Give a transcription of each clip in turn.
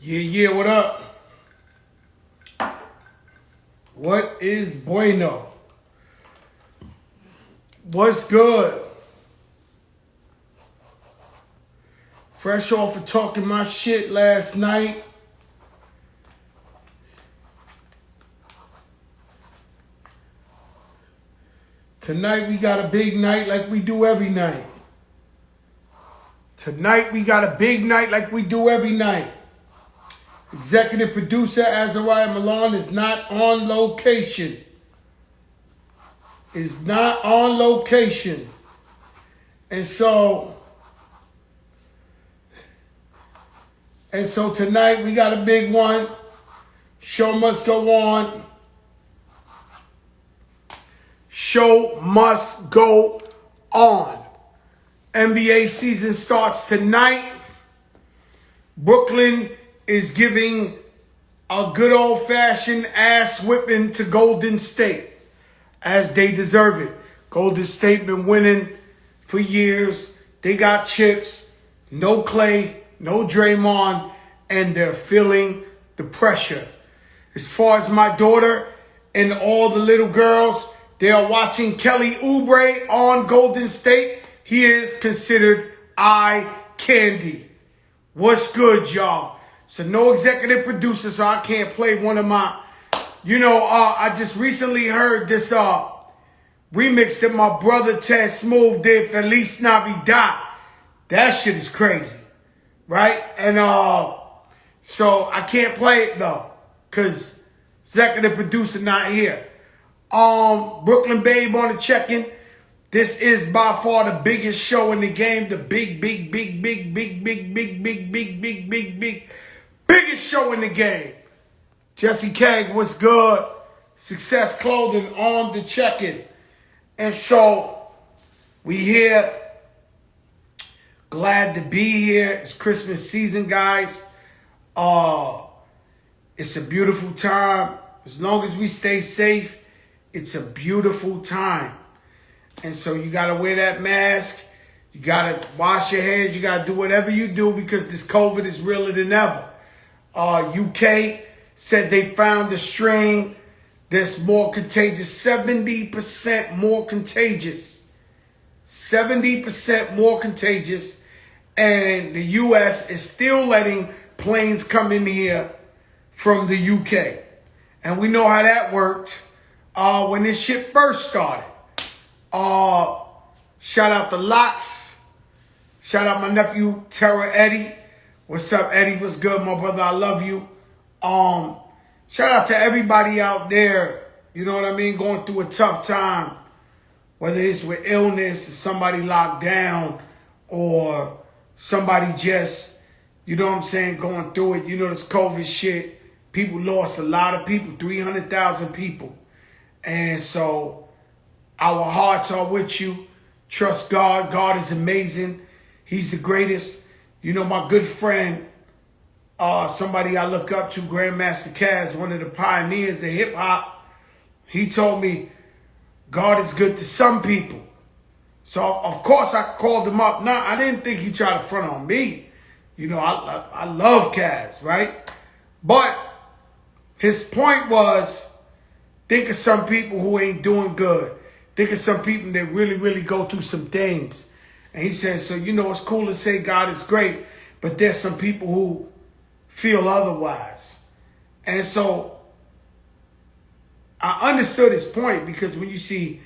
Yeah, what up? What is bueno? What's good? Fresh off of talking my shit last night. Tonight we got a big night like we do every night. Tonight we got a big night like we do every night. Executive producer Azariah Milan is not on location. Is not on location. And so tonight we got a big one. Show must go on. Show must go on. NBA season starts tonight. Brooklyn is giving a good old-fashioned ass whipping to Golden State, as they deserve it. Golden State been winning for years. They got chips, no Clay, no Draymond, and they're feeling the pressure. As far as my daughter and all the little girls, they are watching Kelly Oubre on Golden State. He is considered eye candy. What's good, y'all? So no executive producer, so I can't play one of my, I just recently heard this remix that my brother Ted Smooth did, Feliz Navidad. That shit is crazy, right? And so I can't play it though, because executive producer not here. Brooklyn Babe on the check-in. This is by far the biggest show in the game. The biggest show in the game. Jesse Keg, what's good? Success Clothing on the check-in. And so, we here. Glad to be here. It's Christmas season, guys. It's a beautiful time. As long as we stay safe, it's a beautiful time. And so you got to wear that mask. You got to wash your hands. You got to do whatever you do because this COVID is realer than ever. UK said they found a strain that's more contagious, 70% more contagious. 70% more contagious. And the US is still letting planes come in here from the UK. And we know how that worked when this shit first started. Shout out to Locks. Shout out my nephew, Terror Eddie. What's up, Eddie? What's good, my brother? I love you. Shout out to everybody out there, you know what I mean, going through a tough time. Whether it's with illness or somebody locked down or somebody just, you know what I'm saying, going through it. You know, this COVID shit, people lost a lot of people, 300,000 people. And so our hearts are with you. Trust God. God is amazing. He's the greatest. You know, my good friend, somebody I look up to, Grandmaster Caz, one of the pioneers of hip-hop, he told me, God is good to some people. So, of course, I called him up. Now, I didn't think he tried to front on me. You know, I love Caz, right? But his point was, think of some people who ain't doing good. Think of some people that really, really go through some things. And he says, so, you know, it's cool to say God is great, but there's some people who feel otherwise. And so I understood his point because when you see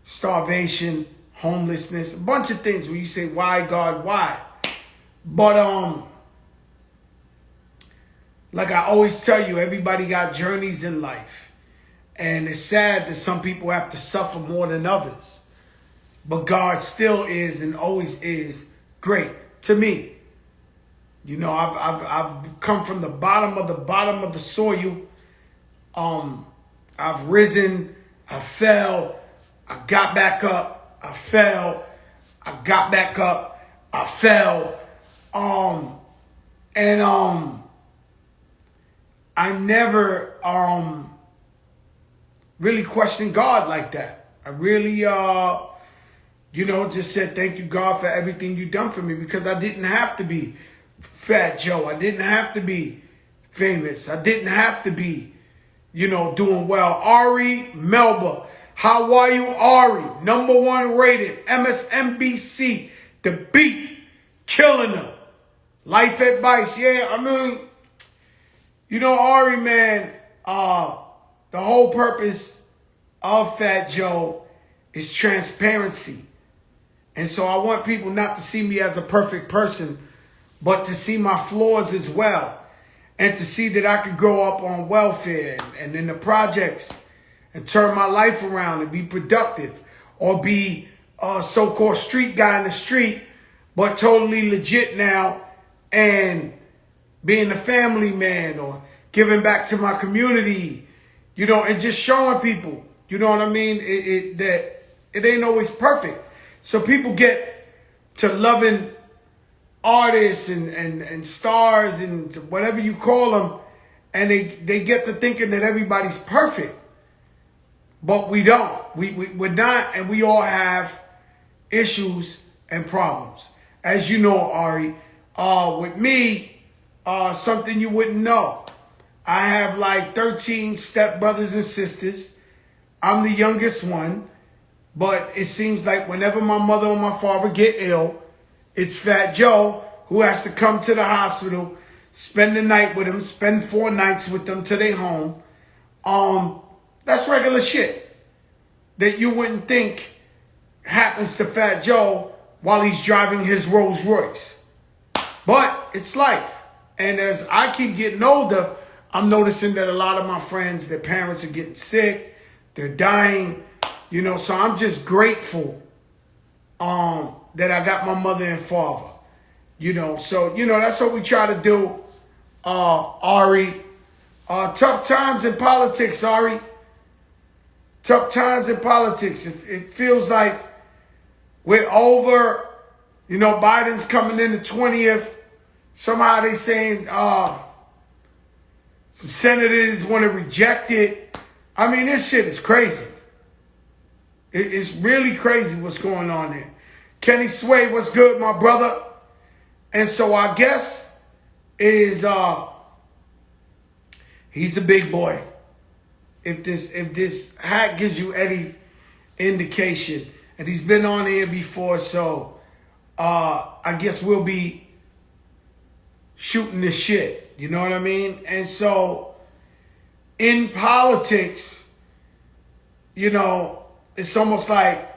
starvation, homelessness, a bunch of things where you say, why, God, why? But like I always tell you, everybody got journeys in life. And it's sad that some people have to suffer more than others. But God still is and always is great to me. You know, I've come from the bottom of the soil. I've risen, I fell, I got back up, I fell, I got back up, I fell. I never really questioned God like that. I really just said thank you, God, for everything you've done for me, because I didn't have to be Fat Joe. I didn't have to be famous. I didn't have to be, you know, doing well. Ari Melba. How are you, Ari? #1 rated. MSNBC. The Beat. Killing them. Life advice. Yeah, I mean, you know, Ari, man, the whole purpose of Fat Joe is transparency. And so I want people not to see me as a perfect person, but to see my flaws as well. And to see that I could grow up on welfare and in the projects and turn my life around and be productive, or be a so-called street guy in the street, but totally legit now, and being a family man, or giving back to my community, you know, and just showing people, you know what I mean, that it ain't always perfect. So people get to loving artists and stars and whatever you call them, and they get to thinking that everybody's perfect. But we don't. We're not, and we all have issues and problems. As you know, Ari, with me, something you wouldn't know. I have like 13 stepbrothers and sisters. I'm the youngest one, but it seems like whenever my mother or my father get ill, it's Fat Joe who has to come to the hospital, spend the night with them, spend 4 nights with them till they home. That's regular shit that you wouldn't think happens to Fat Joe while he's driving his Rolls Royce. But it's life. And as I keep getting older, I'm noticing that a lot of my friends, their parents are getting sick, they're dying, you know, so I'm just grateful that I got my mother and father, you know. So, you know, that's what we try to do, Ari. Tough times in politics, Ari. Tough times in politics. It feels like we're over. You know, Biden's coming in the 20th. Somehow they saying some senators want to reject it. I mean, this shit is crazy. It's really crazy what's going on there. Kenny Sway, what's good, my brother? And so our guest is he's a big boy. If this hat gives you any indication, and he's been on here before, so I guess we'll be shooting the shit. You know what I mean? And so in politics, you know, it's almost like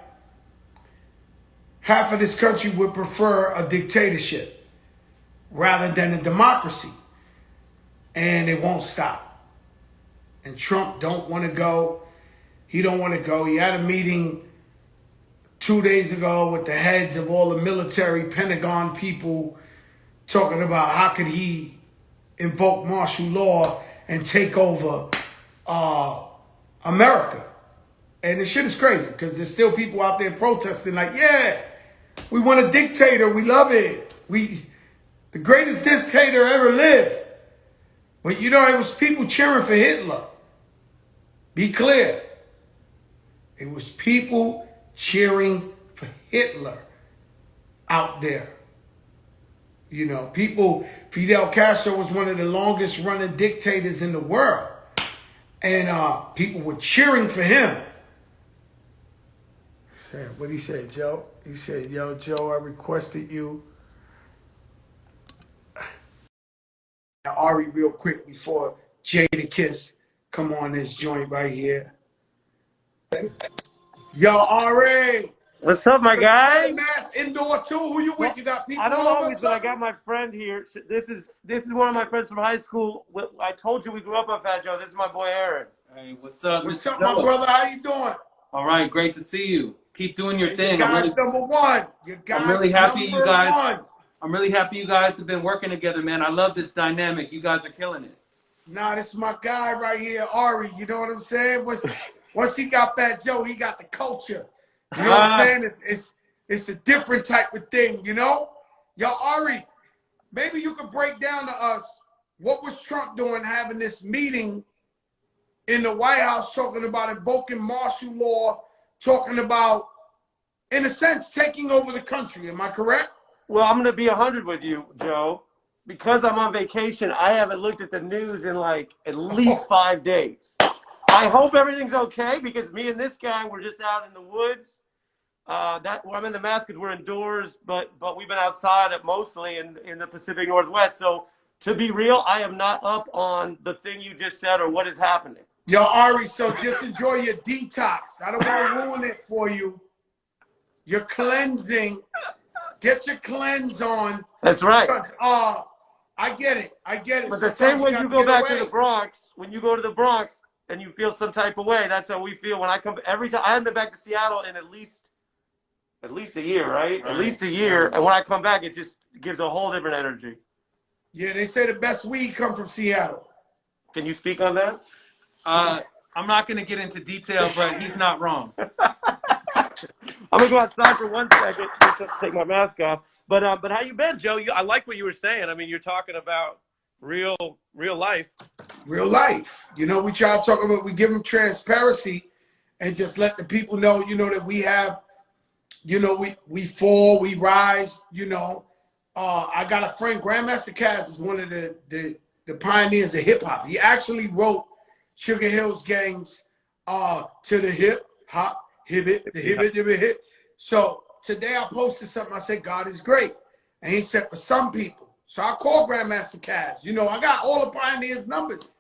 half of this country would prefer a dictatorship rather than a democracy. And it won't stop. And Trump don't want to go. He don't want to go. He had a meeting 2 days ago with the heads of all the military Pentagon people, talking about how could he invoke martial law and take over America. And the shit is crazy because there's still people out there protesting like, yeah, we want a dictator. We love it. The greatest dictator ever lived. But you know, it was people cheering for Hitler. Be clear. It was people cheering for Hitler out there. You know, Fidel Castro was one of the longest running dictators in the world. And people were cheering for him. What he said, Joe? He said, yo, Joe, I requested you. Now, Ari, real quick before Jay the Kiss come on this joint right here. Yo, Ari. What's up, my guy? Mass indoor too. Who you with? You got people. I don't always, but I got my friend here. This is one of my friends from high school. I told you we grew up on Fat Joe. This is my boy Aaron. Hey, what's up? What's up, my brother? How you doing? All right, great to see you. Keep doing your thing. You guys number one. I'm really happy you guys. I'm really happy you guys have been working together, man. I love this dynamic. You guys are killing it. Nah, this is my guy right here, Ari. You know what I'm saying? Once he got Fat Joe, he got the culture. You know what I'm saying? It's a different type of thing, you know? Yo, Ari, maybe you could break down to us what was Trump doing having this meeting in the White House talking about invoking martial law, talking about, in a sense, taking over the country. Am I correct? Well, I'm going to be 100 with you, Joe. because I'm on vacation, I haven't looked at the news in like at least 5 days. I hope everything's okay because me and this guy were just out in the woods. I'm in the mask because we're indoors, but we've been outside mostly in the Pacific Northwest. So to be real, I am not up on the thing you just said or what is happening. Yo, Ari, so just enjoy your detox. I don't want to ruin it for you. You're cleansing. Get your cleanse on. That's right. Because, I get it. But the same way you go back to the Bronx, when you go to the Bronx and you feel some type of way, that's how we feel when I come. Every time I haven't been back to Seattle in at least a year, right? At least a year. And when I come back, it just gives a whole different energy. Yeah, they say the best weed come from Seattle. Can you speak on that? I'm not going to get into detail, but he's not wrong. I'm gonna go outside for 1 second just to take my mask off. But how you been, Joe? I like what you were saying. I mean, you're talking about real life. Real life. You know, we try to talk about, we give them transparency and just let the people know, you know, that we have, you know, we fall, we rise, you know. I got a friend, Grandmaster Cass is one of the pioneers of hip hop. He actually wrote Sugar Hill's Gang's To the Hip Hop. Hip. So today I posted something. I said, God is great. And he said, for some people. So I called Grandmaster Cass. You know, I got all the pioneers' numbers.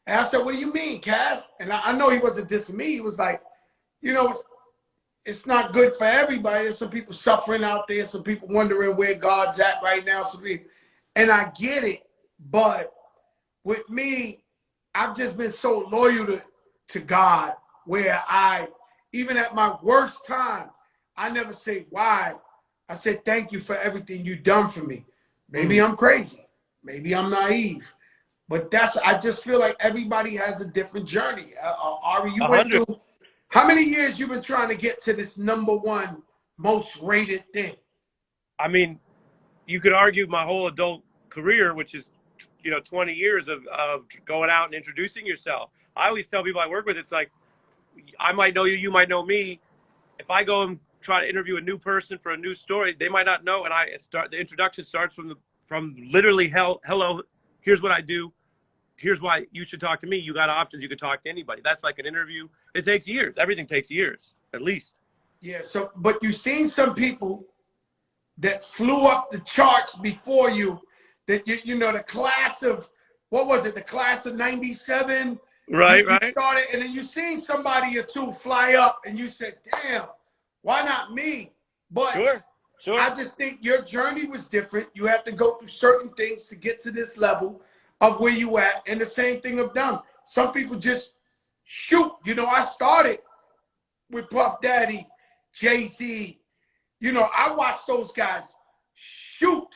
And I said, what do you mean, Cass? And I know he wasn't dissing me. He was like, you know, it's not good for everybody. There's some people suffering out there. Some people wondering where God's at right now. And I get it. But with me, I've just been so loyal to God where even at my worst time, I never say why. I said, thank you for everything you've done for me. Maybe I'm crazy. Maybe I'm naive. But I just feel like everybody has a different journey. Ari, you went through, how many years you been trying to get to this #1 most rated thing? I mean, you could argue my whole adult career, which is, 20 years of going out and introducing yourself. I always tell people I work with, it's like, I might know you, you might know me. If I go and try to interview a new person for a new story, they might not know. And the introduction starts from literally, hello, here's what I do. Here's why you should talk to me. You got options. You could talk to anybody. That's like an interview. It takes years. Everything takes years, at least. Yeah. So, but you've seen some people that flew up the charts before you, that you know, the class of, what was it? The class of 97. Right. Started, and then you seen somebody or two fly up, and you said, "Damn, why not me?" But sure. I just think your journey was different. You have to go through certain things to get to this level of where you at, and the same thing I've done. Some people just shoot. You know, I started with Puff Daddy, Jay-Z. You know, I watched those guys shoot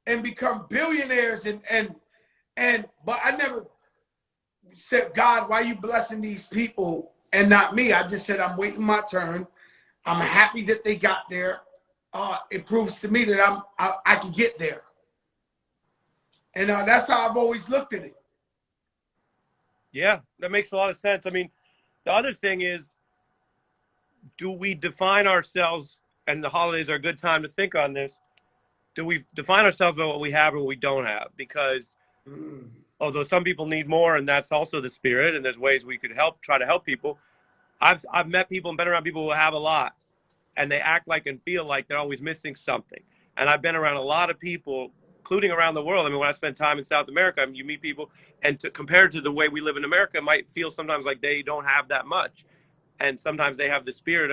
and become billionaires, but I never said, God, why are you blessing these people and not me? I just said, I'm waiting my turn. I'm happy that they got there. It proves to me that I can get there. And that's how I've always looked at it. Yeah, that makes a lot of sense. I mean, the other thing is, do we define ourselves, and the holidays are a good time to think on this, do we define ourselves by what we have or what we don't have? Because although some people need more, and that's also the spirit, and there's ways we could try to help people. I've met people and been around people who have a lot, and they act like and feel like they're always missing something. And I've been around a lot of people, including around the world. I mean, when I spend time in South America, you meet people, and compared to the way we live in America, it might feel sometimes like they don't have that much. And sometimes they have the spirit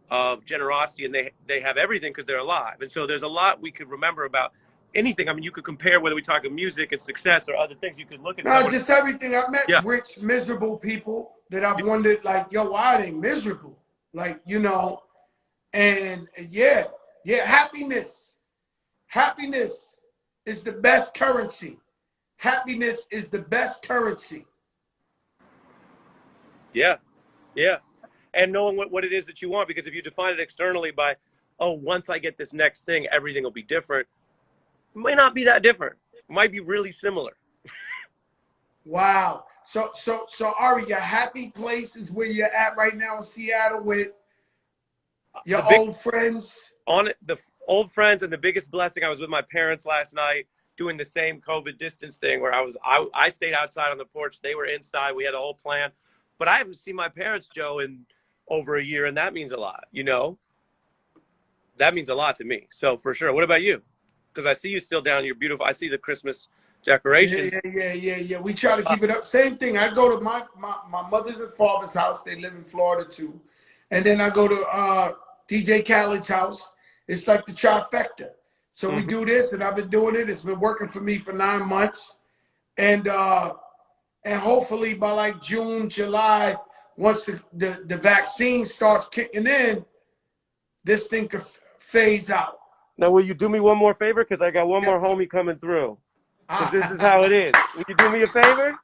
of generosity, and they have everything because they're alive. And so there's a lot we could remember about anything. I mean, you could compare whether we talk of music and success or other things. You could look at just everything. I've met rich, miserable people that I've wondered, like, yo, why are they miserable? Like, you know, and yeah, happiness is the best currency. Happiness is the best currency. Yeah. And knowing what it is that you want, because if you define it externally by, oh, once I get this next thing, everything will be different. It might not be that different. It might be really similar. Wow. So Ari, your happy place is where you're at right now in Seattle with your old friends? The old friends, and the biggest blessing, I was with my parents last night doing the same COVID distance thing where I stayed outside on the porch. They were inside. We had a whole plan. But I haven't seen my parents, Joe, in over a year, and that means a lot, you know? That means a lot to me. So for sure. What about you? Because I see you still down. You're beautiful. I see the Christmas decorations. Yeah. We try to keep it up. Same thing. I go to my mother's and father's house. They live in Florida too. And then I go to DJ Khaled's house. It's like the trifecta. So we do this, and I've been doing it. It's been working for me for 9 months. And hopefully by like June, July, once the vaccine starts kicking in, this thing could phase out. Now, will you do me one more favor? Because I got one more homie coming through. Because this is how it is. Will you do me a favor?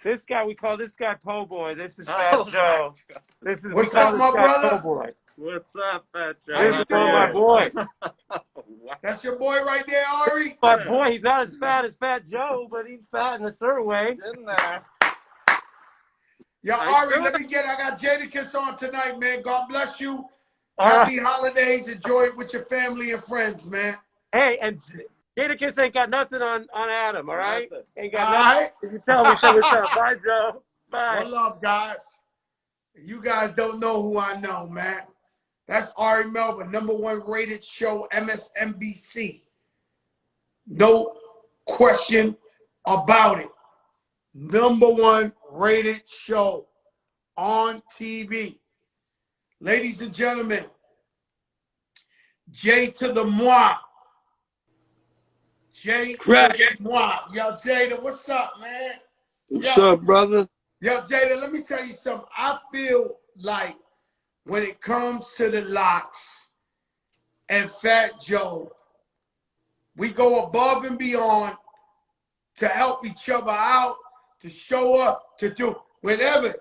This guy, we call this guy Po Boy. This is Fat Joe. This is what's up, my brother? Po Boy. What's up, Fat Joe? This is my boy. That's your boy right there, Ari. My boy, he's not as fat as Fat Joe, but he's fat in a certain way. In there. Yo, Ari, I got Jadakiss on tonight, man. God bless you. Happy holidays. Enjoy it with your family and friends, man. Hey, and Jadakiss ain't got nothing on Adam, all right? Ain't got all nothing. right. You can tell me something. Bye, Joe. Bye. One love, guys. You guys don't know who I know, man. That's Ari Melvin, #1 rated show, MSNBC. No question about it. #1 rated show on TV. Ladies and gentlemen, J to the moi. J to the moi. Yo, Jada, what's up, man? What's up, brother? Yo, Jada, let me tell you something. I feel like when it comes to the locks and Fat Joe, we go above and beyond to help each other out, to show up, to do whenever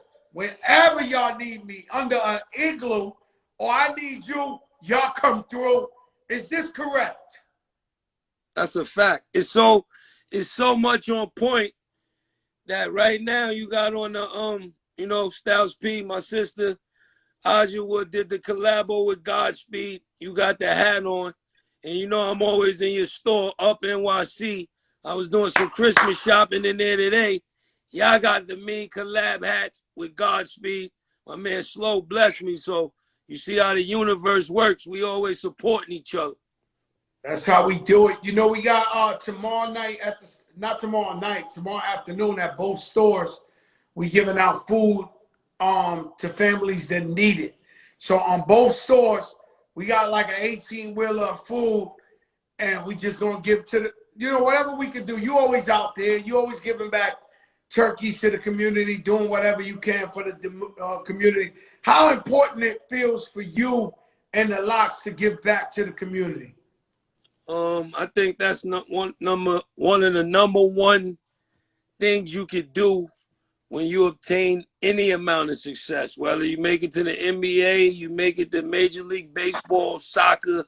y'all need me under an igloo or I need you, y'all come through. Is this correct? That's a fact. It's so much on point that right now you got on the Styles P, my sister Aja did the collabo with Godspeed. You got the hat on, and I'm always in your store up NYC. I was doing some Christmas shopping in there today. Y'all got the mean collab hats with Godspeed. My man Slow blessed me, so you see how the universe works. We always supporting each other. That's how we do it. We got tomorrow afternoon at both stores, we giving out food to families that need it. So on both stores, we got like an 18-wheeler of food, and we just gonna give to the, whatever we can do. You always out there. You always giving back turkeys to the community, doing whatever you can for the community. How important it feels for you and the locks to give back to the community? I think that's one of the #1 things you could do when you obtain any amount of success, whether you make it to the NBA, you make it to Major League Baseball, soccer,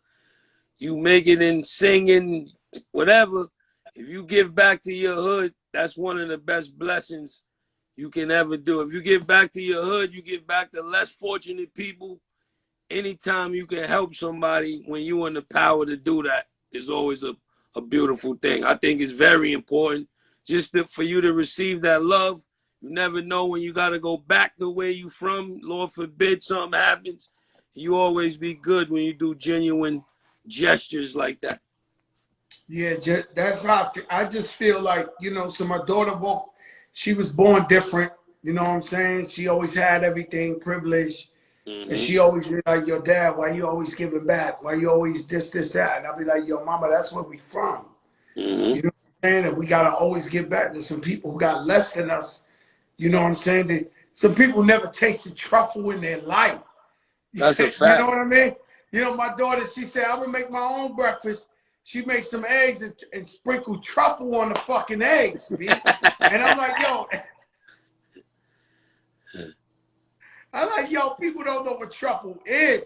you make it in singing, whatever. If you give back to your hood, that's one of the best blessings you can ever do. If you give back to your hood, you give back to less fortunate people. Anytime you can help somebody when you're in the power to do that is always a beautiful thing. I think it's very important just for you to receive that love. You never know when you got to go back the way you from. Lord forbid something happens. You always be good when you do genuine gestures like that. Yeah, that's how I just feel like, so my daughter she was born different. You know what I'm saying? She always had everything, privileged. Mm-hmm. And she always be like, yo, Dad, why you always giving back? Why you always this, that? And I'll be like, yo, Mama, that's where we from. Mm-hmm. You know what I'm saying? And we got to always give back. There's some people who got less than us. You know what I'm saying? Some people never tasted truffle in their life. That's a fact. You know what I mean? My daughter, she said, I'm going to make my own breakfast. She makes some eggs and sprinkle truffle on the fucking eggs, man. And I'm like, yo, people don't know what truffle is.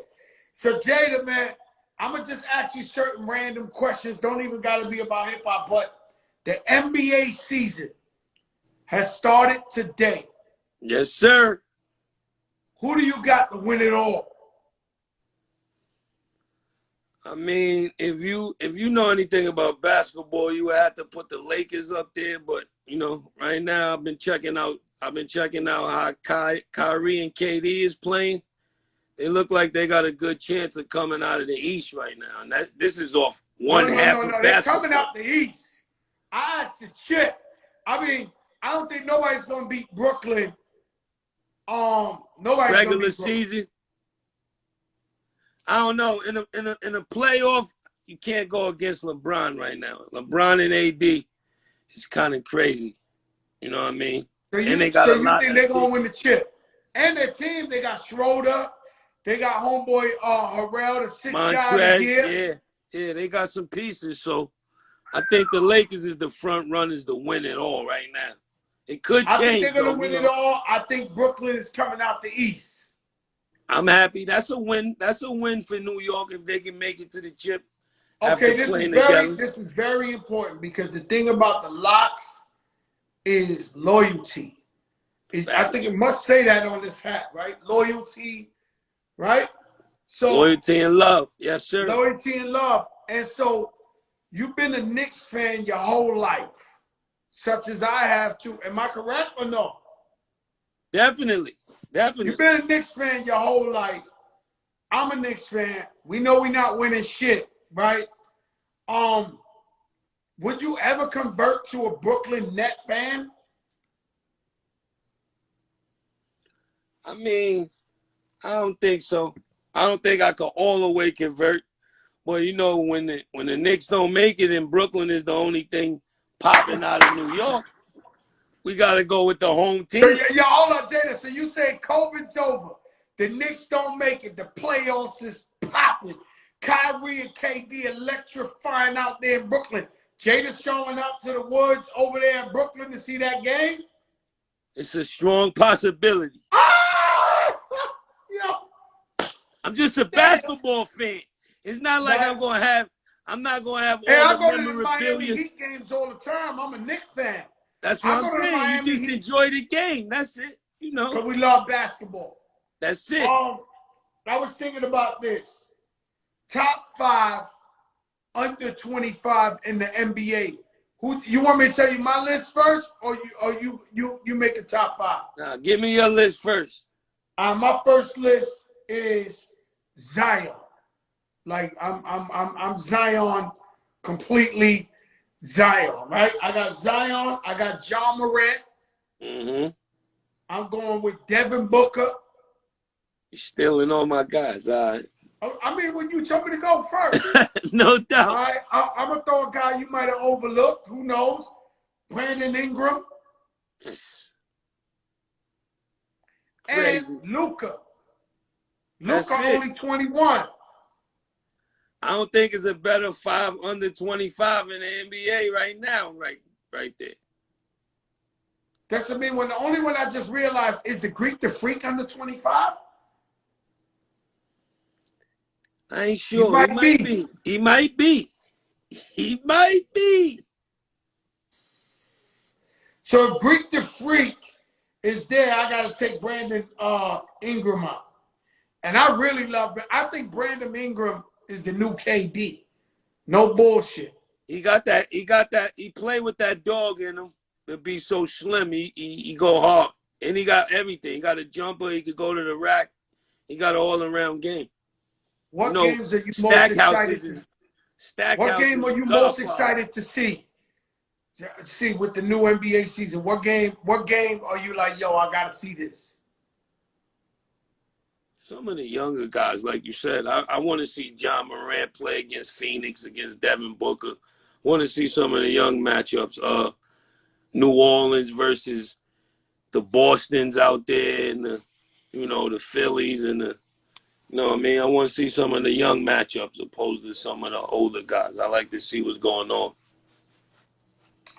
So, Jada, man, I'm going to just ask you certain random questions. Don't even got to be about hip-hop, but the NBA season has started today. Yes, sir. Who do you got to win it all? I mean, if you know anything about basketball, you would have to put the Lakers up there. But you know, right now I've been checking out how Kyrie and KD is playing. They look like they got a good chance of coming out of the East right now. And this is off one half of No. They're basketball. coming out the East. I asked the chip. I mean, I don't think nobody's gonna beat Brooklyn. Nobody's Regular gonna beat Brooklyn. season. I don't know. In a playoff, you can't go against LeBron right now. LeBron and AD is kind of crazy. You know what I mean? So you, and they got you think they're gonna win the chip? And their team, they got Schroeder, they got homeboy Harrell, the sixth guy of the year. Yeah, they got some pieces. So I think the Lakers is the front runners to win it all right now. It could change. I think they're gonna win it all. I think Brooklyn is coming out the East. I'm happy. That's a win. That's a win for New York if they can make it to the chip. Okay, this is very important because the thing about the locks is loyalty. I think it must say that on this hat, right? Loyalty, right? So loyalty and love, yes, sir. Loyalty and love. And so you've been a Knicks fan your whole life, such as I have too. Am I correct or no? Definitely. You've been a Knicks fan your whole life. I'm a Knicks fan. We know we're not winning shit, right? Would you ever convert to a Brooklyn Net fan? I mean, I don't think so. I don't think I could all the way convert. But you know, when the Knicks don't make it and Brooklyn is the only thing popping out of New York, we got to go with the home team. Yeah, hold up, Jada. So you say COVID's over. The Knicks don't make it. The playoffs is popping. Kyrie and KD electrifying out there in Brooklyn. Jada's showing up to the woods over there in Brooklyn to see that game? It's a strong possibility. Ah! Yo. I'm just a basketball fan. It's not like I'm not going to have all I the go to the Miami memorabilia. Heat games all the time. I'm a Knicks fan. That's what I'm saying. You just enjoy the game. That's it. You know. Because we love basketball. That's it. I was thinking about this. Top 5 under 25 in the NBA. Who you want me to tell you my list first, or you make a top 5? Nah, give me your list first. My first list is Zion. Like I'm Zion completely. Zion, right? I got Zion. I got John Morant. Mm-hmm. I'm going with Devin Booker. You're stealing all my guys, all right? I mean, when you told me to go first. No doubt. All right, I'm going to throw a guy you might have overlooked. Who knows? Brandon Ingram. Crazy. And Luka. Luka only 21. I don't think it's a better 5 under 25 in the NBA right now, right there. That's what I mean. The only one I just realized is the Greek the Freak under 25. I ain't sure. He might be. So if Greek the Freak is there, I got to take Brandon Ingram out. And I really love it. I think Brandon Ingram is the new KD. No bullshit. He got that. He play with that dog in him. To be so slim, he go hard. And he got everything. He got a jumper. He could go to the rack. He got an all-around game. What games are you most excited to What game are you most excited to see? See with the new NBA season. What game are you like, yo, I gotta see this? Some of the younger guys, like you said, I want to see John Morant play against Phoenix, against Devin Booker. I want to see some of the young matchups. New Orleans versus the Bostons out there, and the Phillies, and you know what I mean. I want to see some of the young matchups opposed to some of the older guys. I like to see what's going on.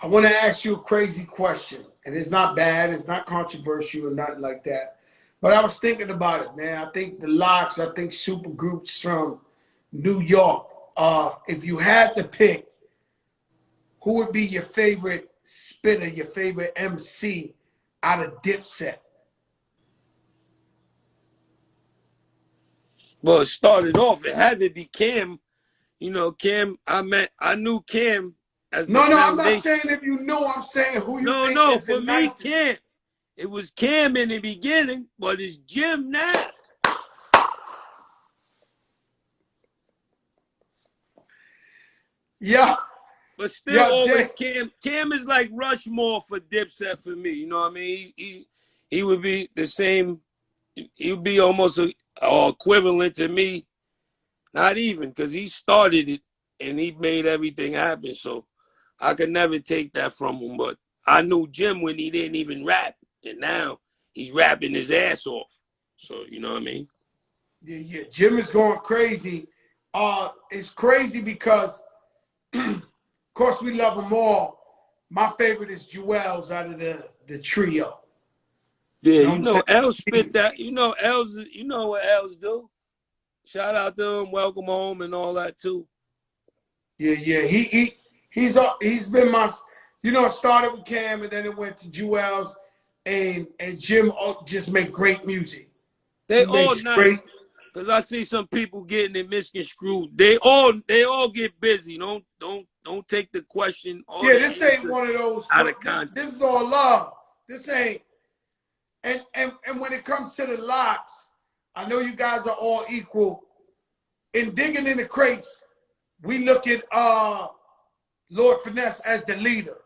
I want to ask you a crazy question, and it's not bad, it's not controversial or nothing like that. But I was thinking about it, man. I think the locks, I think super groups from New York. If you had to pick, who would be your favorite spitter, your favorite MC out of Dipset? Well, it started off, it had to be Cam you know, Cam, I knew Cam as the No, foundation. I'm not saying if you know. I'm saying who you think No, is the for me, nicest. Cam. It was Cam in the beginning, but it's Jim now. Yeah. But still, always Jay. Cam. Cam is like Rushmore for Dipset for me. You know what I mean? He would be the same. He would be almost equivalent to me. Not even, because he started it and he made everything happen. So I could never take that from him. But I knew Jim when he didn't even rap. And now he's rapping his ass off. So, you know what I mean? Yeah. Jim is going crazy. It's crazy because, of course, we love them all. My favorite is Jewels out of the trio. Yeah, you know, El spit that. You know, you know what Els do. Shout out to him, welcome home, and all that too. Yeah. He's been my, you know, it started with Cam and then it went to Jewels, and Jim just make great music. They all nice. Because I see some people getting it misconstrued. They all get busy. Don't take the question. This ain't one of those out of context. This is all love. This ain't, and when it comes to the locks, I know you guys are all equal. In digging in the crates, we look at Lord Finesse as the leader.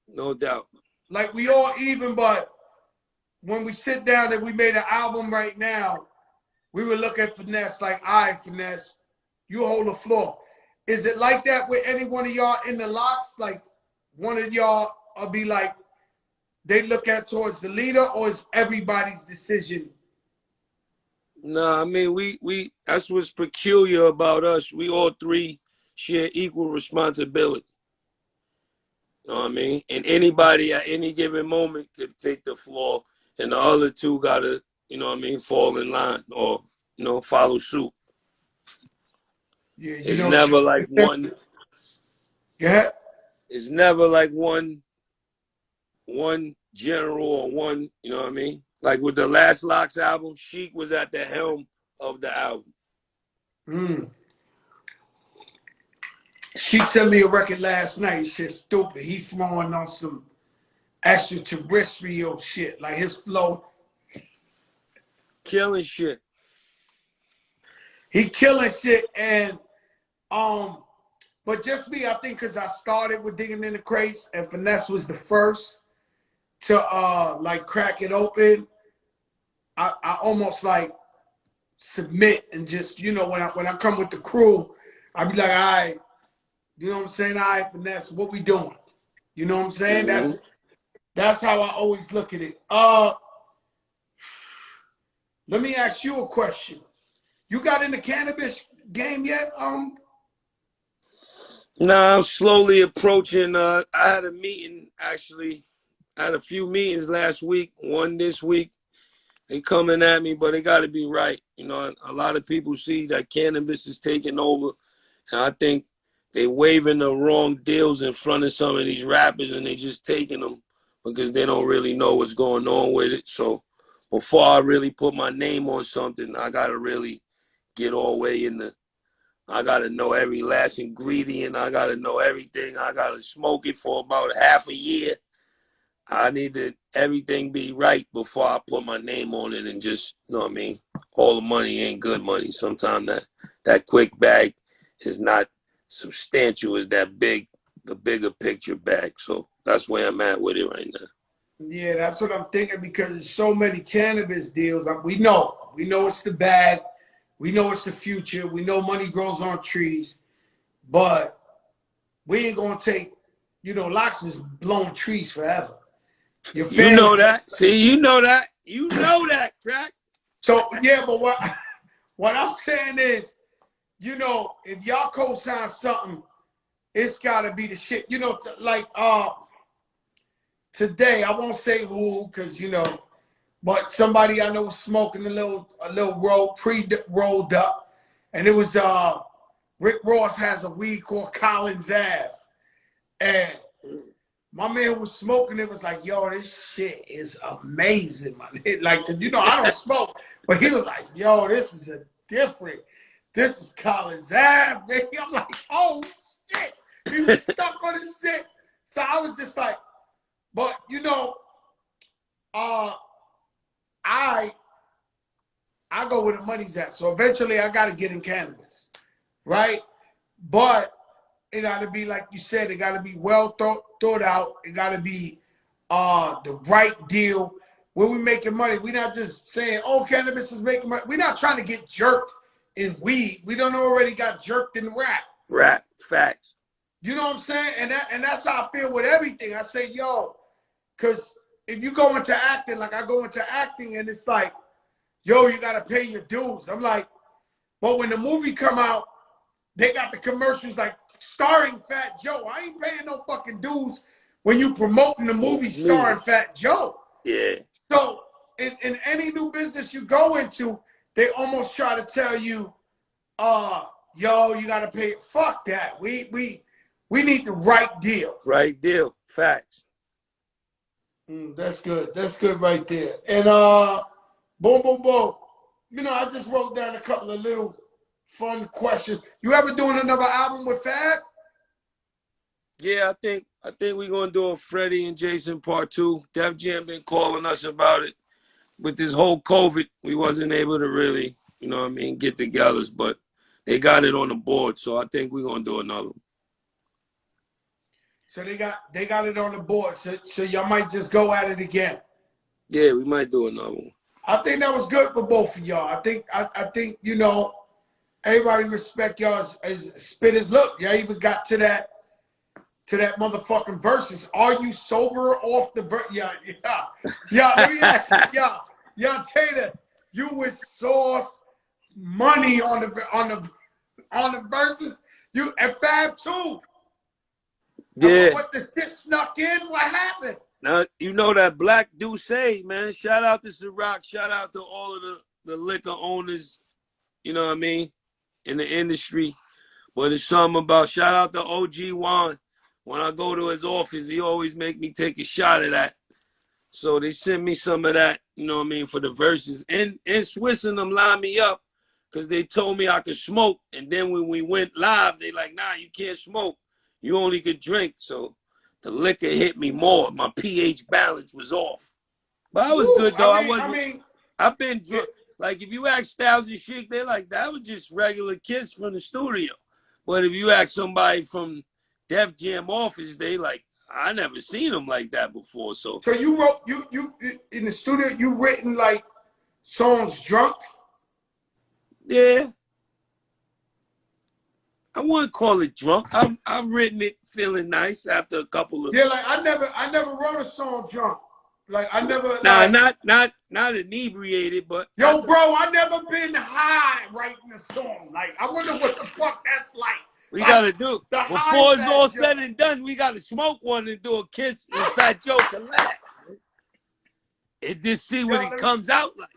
No doubt. Like we all even, but when we sit down and we made an album right now, we would look at Finesse like, all right, Finesse, you hold the floor. Is it like that with any one of y'all in the locks? Like one of y'all will be like, they look at towards the leader, or is everybody's decision? No, I mean, we that's what's peculiar about us. We all three share equal responsibility. You know what I mean? And anybody at any given moment could take the floor, and the other two gotta, you know what I mean, fall in line or, you know, follow suit. Yeah, it's never like one. Yeah. It's never like one general or one, you know what I mean? Like with the last Locks album, Sheik was at the helm of the album. Sheik sent me a record last night. Shit stupid. He flowing on some extraterrestrial shit. Like his flow. Killing shit. He killing shit. And but just me, I think because I started with digging in the crates and Finesse was the first to like crack it open. I almost like submit and just, you know, when I come with the crew, I be like, all right, you know what I'm saying? All right, Finesse, what we doing? You know what I'm saying? Mm-hmm. That's how I always look at it. Let me ask you a question. You got in the cannabis game yet? Nah, I'm slowly approaching. I had a meeting, actually. I had a few meetings last week, one this week. They coming at me, but they got to be right. You know, a lot of people see that cannabis is taking over, and I think they waving the wrong deals in front of some of these rappers, and they just taking them because they don't really know what's going on with it. So before I really put my name on something, I got to really get all the way in the, I got to know every last ingredient. I got to know everything. I got to smoke it for about half a year. I need to everything be right before I put my name on it, and just, you know what I mean? All the money ain't good money. Sometimes that quick bag is not substantial as the bigger picture bag. So that's where I'm at with it right now. Yeah, that's what I'm thinking, because there's so many cannabis deals. We know it's the bag. We know it's the future. We know money grows on trees, but we ain't gonna take, you know, Locks was blowing trees forever. You know that. See, you know that. You know that, Crack. So yeah, but what I'm saying is, you know, if y'all co-sign something, it's gotta be the shit. You know, like today, I won't say who, because you know, but somebody I know was smoking a little pre-rolled up, and it was Rick Ross has a weed called Collins Ave, and my man was smoking. It was like, yo, this shit is amazing, man. Like, you know, I don't smoke, but he was like, yo, this is a different. This is Collins Ave, baby. I'm like, oh shit. He was stuck on his shit. So I was just like, but you know, I go where the money's at. So eventually I gotta get in cannabis. Right? But it gotta be like you said, it gotta be well thought out. It gotta be the right deal. When we making money, we're not just saying, oh, cannabis is making money. We're not trying to get jerked in weed. We don't already got jerked in rap. Rap, facts. You know what I'm saying? And that's how I feel with everything. I say, yo, because if you go into acting, like I go into acting, and it's like, yo, you got to pay your dues. I'm like, but when the movie come out, they got the commercials like starring Fat Joe. I ain't paying no fucking dues when you promoting the movie starring Fat Joe. Yeah. So in any new business you go into, they almost try to tell you, yo, you got to pay. Fuck that. We need the right deal. Right deal. Facts. That's good. That's good right there. And boom, boom, boom. You know, I just wrote down a couple of little fun questions. You ever doing another album with Fab? Yeah, I think we're gonna do a Freddie and Jason part 2. Def Jam been calling us about it. With this whole COVID, we wasn't able to really, you know what I mean, get together, but they got it on the board, so I think we're gonna do another one. So they got it on the board. So y'all might just go at it again. Yeah, we might do another one. I think that was good for both of y'all. I think you know, everybody respect y'all as spitters. Look, y'all even got to that motherfucking verses. Are you sober off the verse? Yeah. Let me ask you, y'all Tater, you with Sauce money on the verses. You and Fab too. Yeah. What the shit snuck in? What happened? Now you know that Black Douce, man. Shout out to Ciroc. Shout out to all of the liquor owners. You know what I mean, in the industry. But it's something about shout out to OG Juan. When I go to his office, he always make me take a shot of that. So they sent me some of that, you know what I mean, for the verses. And Swiss and them lined me up because they told me I could smoke. And then when we went live, they like, nah, you can't smoke. You only could drink. So the liquor hit me more. My pH balance was off. But I was good, though. I've been drunk. Like, if you ask Styles and Chic, they're like, that was just regular Kiss from the studio. But if you ask somebody from Def Jam office, they like, I never seen them like that before. So you wrote you in the studio, you written like songs drunk? Yeah. I wouldn't call it drunk. I've written it feeling nice after a couple of like I never wrote a song drunk. Like I never not inebriated, but yo, bro, I never been high writing a song. Like I wonder what the fuck that's like. We gotta do before it's all said and done. We gotta smoke one and do a Kiss and Fat Joe collab, and just see what it comes out like.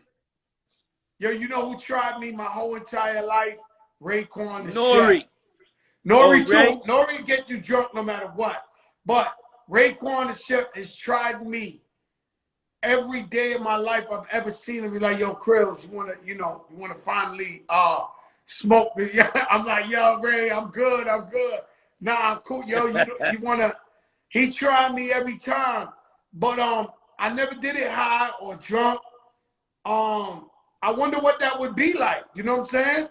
Yo, you know who tried me my whole entire life? Raekwon the Nori. Chef. Nori too. Nori get you drunk no matter what. But Raekwon the Chef has tried me every day of my life I've ever seen him. Be like, yo, Krills, you wanna finally smoke me? I'm like, yo, Ray, I'm good. Nah, I'm cool. Yo, you wanna? He tried me every time, but I never did it high or drunk. I wonder what that would be like. You know what I'm saying?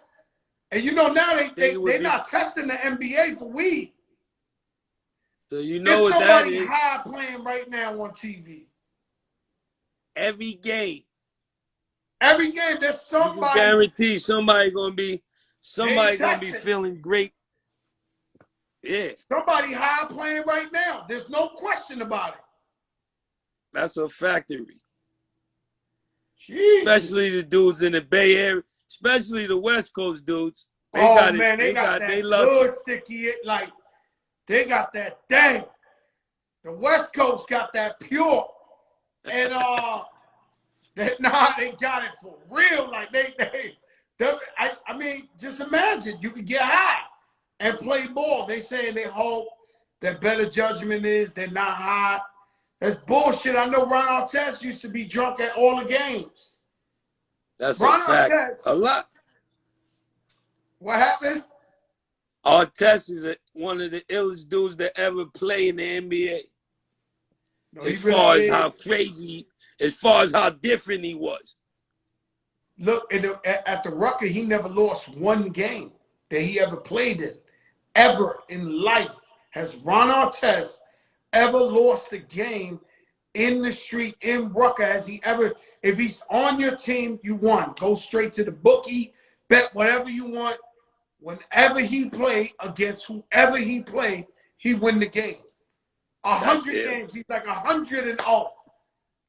And you know now they're not testing the NBA for weed. So you know what that is. There's somebody high playing right now on TV. Every game, there's somebody. You can guarantee somebody gonna be feeling great. Yeah. Somebody high playing right now. There's no question about it. That's a factory. Jeez. Especially the dudes in the Bay Area, especially the West Coast dudes. They got that good sticky. Like they got that dang. The West Coast got that pure. And they got it for real. Like I mean, just imagine you could get high and play ball. They saying they hope that better judgment is they're not high. That's bullshit. I know Ron Artest used to be drunk at all the games. That's Ron a fact. Artest, a lot. What happened? Artest is one of the illest dudes that ever play in the NBA. No, as far as how crazy, as far as how different he was. Look, at the Rucker, he never lost one game that he ever played in. Ever in life has Ron Artest ever lost a game in the street, in Rucker? Has he ever, if he's on your team, you won. Go straight to the bookie, bet whatever you want. Whenever he played against whoever he played, he win the game. 100 games, he's like 100-0.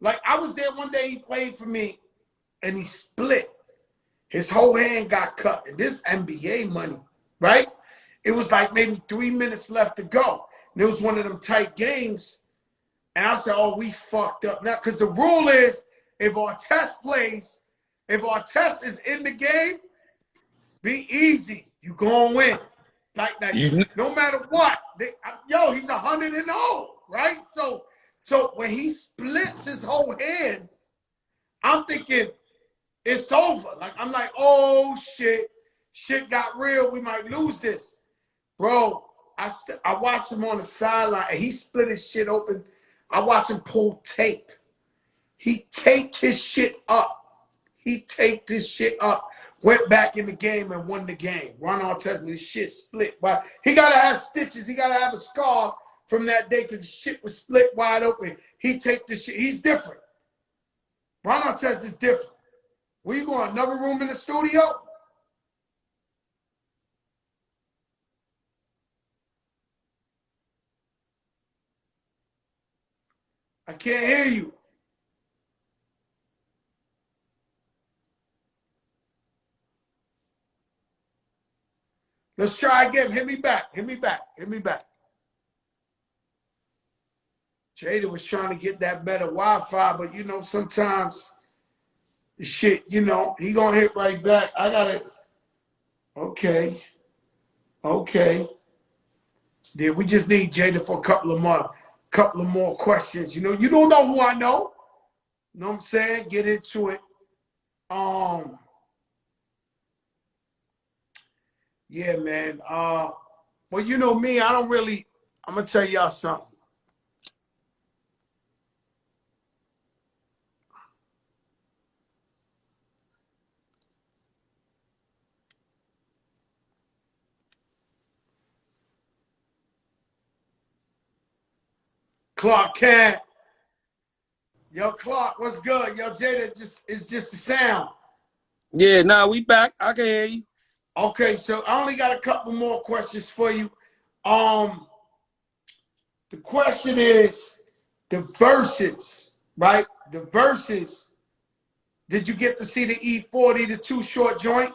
Like, I was there one day, he played for me, and he split. His whole hand got cut. And this NBA money, right? It was like maybe 3 minutes left to go. And it was one of them tight games. And I said, oh, we fucked up now. Because the rule is, if Artest plays, if Artest is in the game, be easy. You gonna win. Like no matter what. He's 100-0, right? So when he splits his whole hand, I'm thinking it's over. Like, I'm like, oh shit, shit got real. We might lose this, bro. I watched him on the sideline, and he split his shit open. I watched him pull tape. He taped his shit up. He taped his shit up, went back in the game, and won the game. Ron Artest, his shit split. But he got to have stitches. He got to have a scar from that day because the shit was split wide open. He taped the shit. He's different. Ron Artest is different. Where you going? Another room in the studio? I can't hear you. Let's try again. Hit me back. Hit me back. Hit me back. Jada was trying to get that better Wi-Fi, but you know, sometimes the shit, you know, he gonna hit right back. I gotta. Okay. Yeah, we just need Jada for a couple of more questions. You know, you don't know who I know. You know what I'm saying? Get into it. Yeah, man. Well, you know me, I don't really, I'm gonna tell y'all something. Clark Kent. Yo, Clark, what's good? Yo, Jada, it's just the sound. Yeah, nah, we back. I can hear you. Okay, so I only got a couple more questions for you. The question is the verses, right? The verses. Did you get to see the E40, the Too Short joint?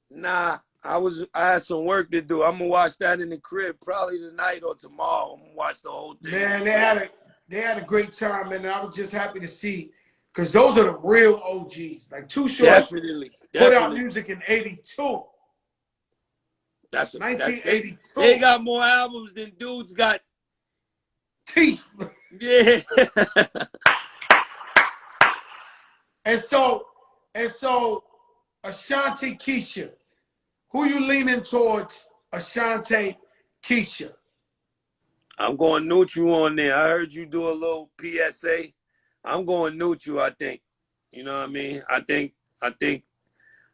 Nah, I had some work to do. I'm gonna watch that in the crib probably tonight or tomorrow. I'm gonna watch the whole thing. Man, they had a great time, and I was just happy to see, because those are the real OGs. Like Too Short definitely put out music in '82. That's 1982. They got more albums than dudes got teeth. Yeah. And so Ashanti Keisha, who you leaning towards, Ashanti Keisha? I'm going neutral on there. I heard you do a little PSA. I'm going neutral, I think. You know what I mean? I think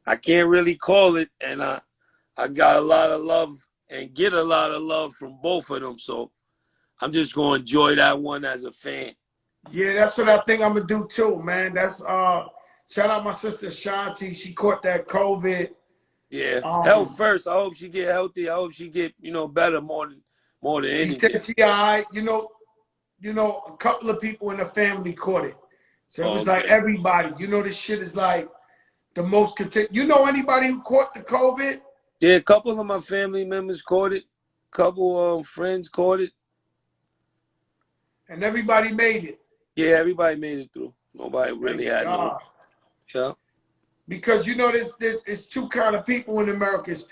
I can't really call it, and I got a lot of love and get a lot of love from both of them. So I'm just going to enjoy that one as a fan. Yeah, that's what I think I'm going to do too, man. That's shout out my sister Shanti. She caught that COVID. Yeah, health first. I hope she get healthy. I hope she get, better more than anything. She said she all right. You know, a couple of people in the family caught it. So it was like everybody. You know, this shit is like the most You know anybody who caught the COVID? Yeah, a couple of my family members caught it. A couple friends caught it. And everybody made it. Yeah, everybody made it through. Nobody really had no. Yeah. Because you know, there's two kind of people in America. It's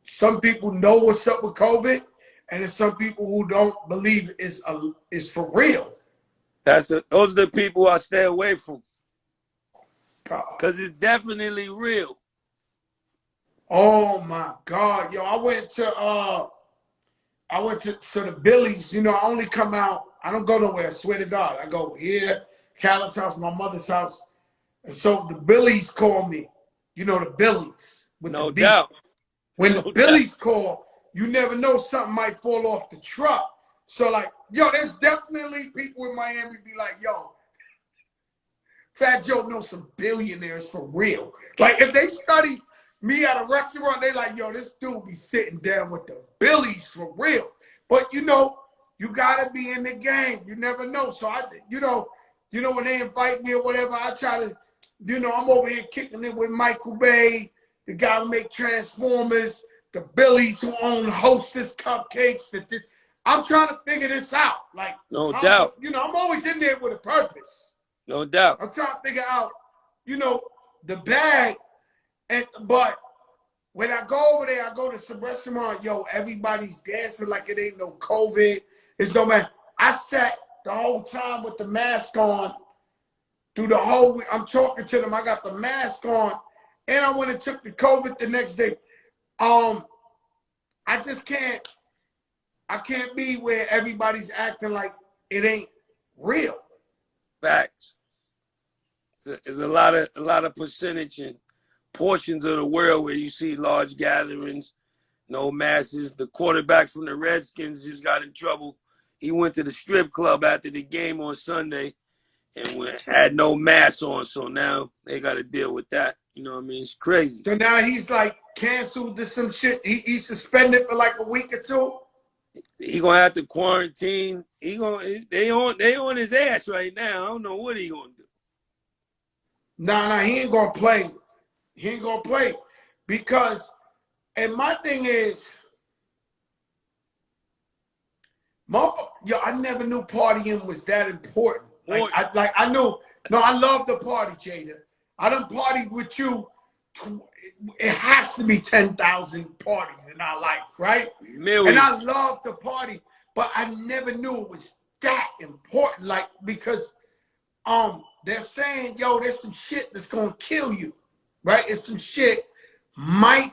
some people know what's up with COVID, and there's some people who don't believe it's for real. Those are the people I stay away from. Because it's definitely real. Oh my God, yo! I went to the Billies. You know, I only come out. I don't go nowhere. I swear to God, I go here, Callum's house, my mother's house, and so the Billies call me. You know, the Billies with the No B. doubt. When No the doubt. Billies call, you never know, something might fall off the truck. So like, yo, there's definitely people in Miami be like, yo, Fat Joe knows some billionaires for real. Like if they study me at a restaurant, they like, yo, this dude be sitting down with the Billies for real. But you know, you gotta be in the game. You never know. So you know, when they invite me or whatever, I try to, I'm over here kicking it with Michael Bay, the guy who make Transformers, the Billies who own Hostess Cupcakes. I'm trying to figure this out. Like, No doubt. I'm always in there with a purpose. No doubt. I'm trying to figure out, the bag. But when I go over there, I go to some restaurant, yo, everybody's dancing like it ain't no COVID. It's no man. I sat the whole time with the mask on through the whole week. I'm talking to them. I got the mask on. And I went and took the COVID the next day. I just can't be where everybody's acting like it ain't real. Facts. There's a lot of percentage and portions of the world where you see large gatherings, no masses. The quarterback from the Redskins just got in trouble. He went to the strip club after the game on Sunday and had no mask on. So now they got to deal with that. You know what I mean? It's crazy. So now he's like canceled to some shit. He's suspended for like a week or two. He gonna have to quarantine. They on his ass right now. I don't know what he gonna do. Nah, he ain't gonna play. He ain't gonna play because, and my thing is, yo, I never knew partying was that important. I knew. No, I love the party, Jada. I done partied with you. It has to be 10,000 parties in our life, right? Millions. And I love the party, but I never knew it was that important. Like, because they're saying, yo, there's some shit that's gonna kill you, right? It's some shit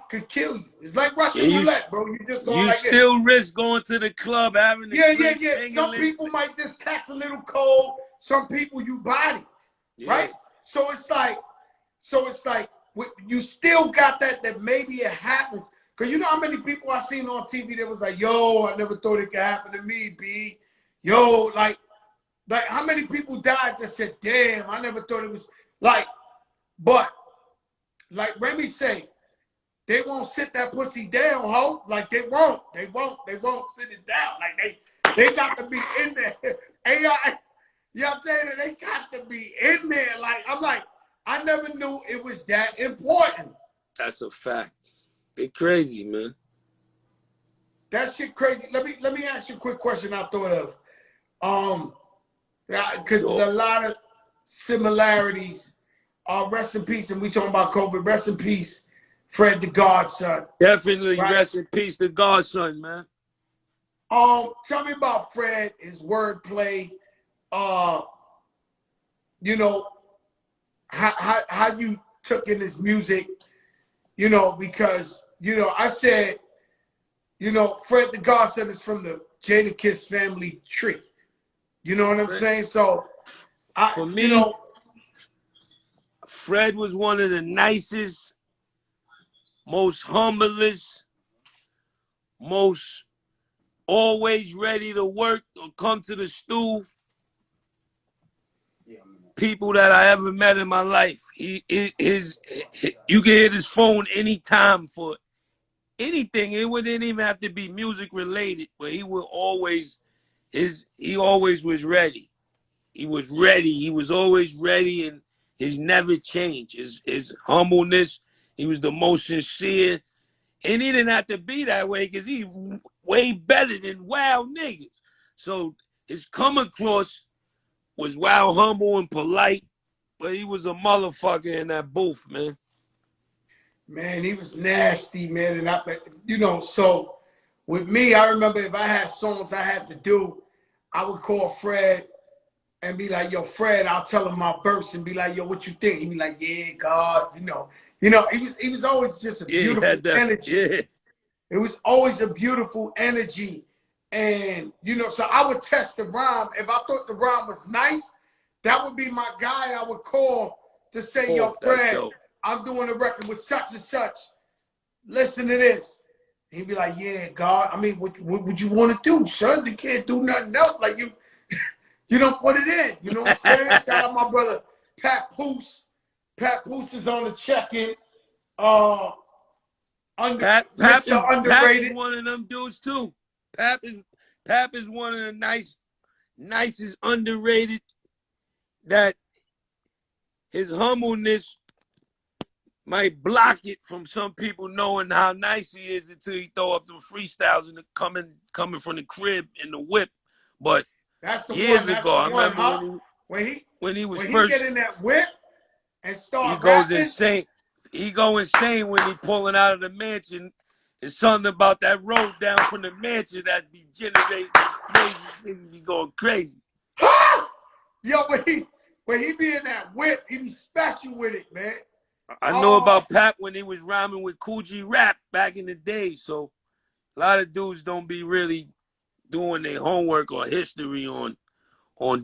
could kill you. It's like Russian roulette, bro. You just going like still risk going to the club, having the yeah. Some people might just catch a little cold. Some people you body, right? So it's like you still got that maybe it happens. Cause you know how many people I seen on TV that was like, yo, I never thought it could happen to me, B. Yo, like how many people died that said, damn, I never thought it was like, but like Remy say, they won't sit that pussy down, ho. Like they won't sit it down. Like they got to be in there. AI, you know what I'm saying? They got to be in there. Like, I'm like, I never knew it was that important. That's a fact. They crazy, man. That shit crazy. Let me ask you a quick question I thought of. Because there's a lot of similarities. Rest in peace, and we talking about COVID. Rest in peace, Fred the Godson. Definitely, right? Rest in peace, the Godson, man. Tell me about Fred, his wordplay. You know, how you took in his music. You know, because I said, Fred the Godson is from the Jadakiss family tree. You know what I'm saying? So, for me, Fred was one of the nicest, most humblest, most always ready to work or come to the stool people that I ever met in my life. You can hit his phone anytime for anything. It wouldn't even have to be music related, but he always was ready. He was ready. He was always ready, and his never changed. His humbleness. He was the most sincere, and he didn't have to be that way because he way better than wild niggas. So his come across was wild, humble, and polite, but he was a motherfucker in that booth, man. Man, he was nasty, man, and so with me, I remember if I had songs I had to do, I would call Fred and be like, yo, Fred, I'll tell him my verse and be like, yo, what you think? He'd be like, yeah, God, You know, he was always just a Yeah, beautiful energy. yeah. It was always a beautiful energy. And, you know, so I would test the rhyme. If I thought the rhyme was nice, that would be my guy I would call to say, yo, That's Fred, dope. I'm doing a record with such and such. Listen to this. He'd be like, yeah, God, I mean, what would you want to do, son? You can't do nothing else. Like, you don't put it in. You know what I'm saying? Shout out my brother, Pat Poose. Pat Poose is on the check-in. Pap Mr. Underrated. is one of them dudes too. Pap is one of the nicest underrated, that his humbleness might block it from some people knowing how nice he is until he throw up them freestyles and coming from the crib in the whip. But that's the years one. That's ago, the I one, remember huh? when he was when first, he get in that whip and start he goes rapping. insane. He go insane when he pulling out of the mansion. It's something about that road down from the mansion that be generating crazy. Niggas be going crazy. Yo, when he be in that whip, he be special with it, man. I know about Pap when he was rhyming with Cool G Rap back in the day. So a lot of dudes don't be really doing their homework or history on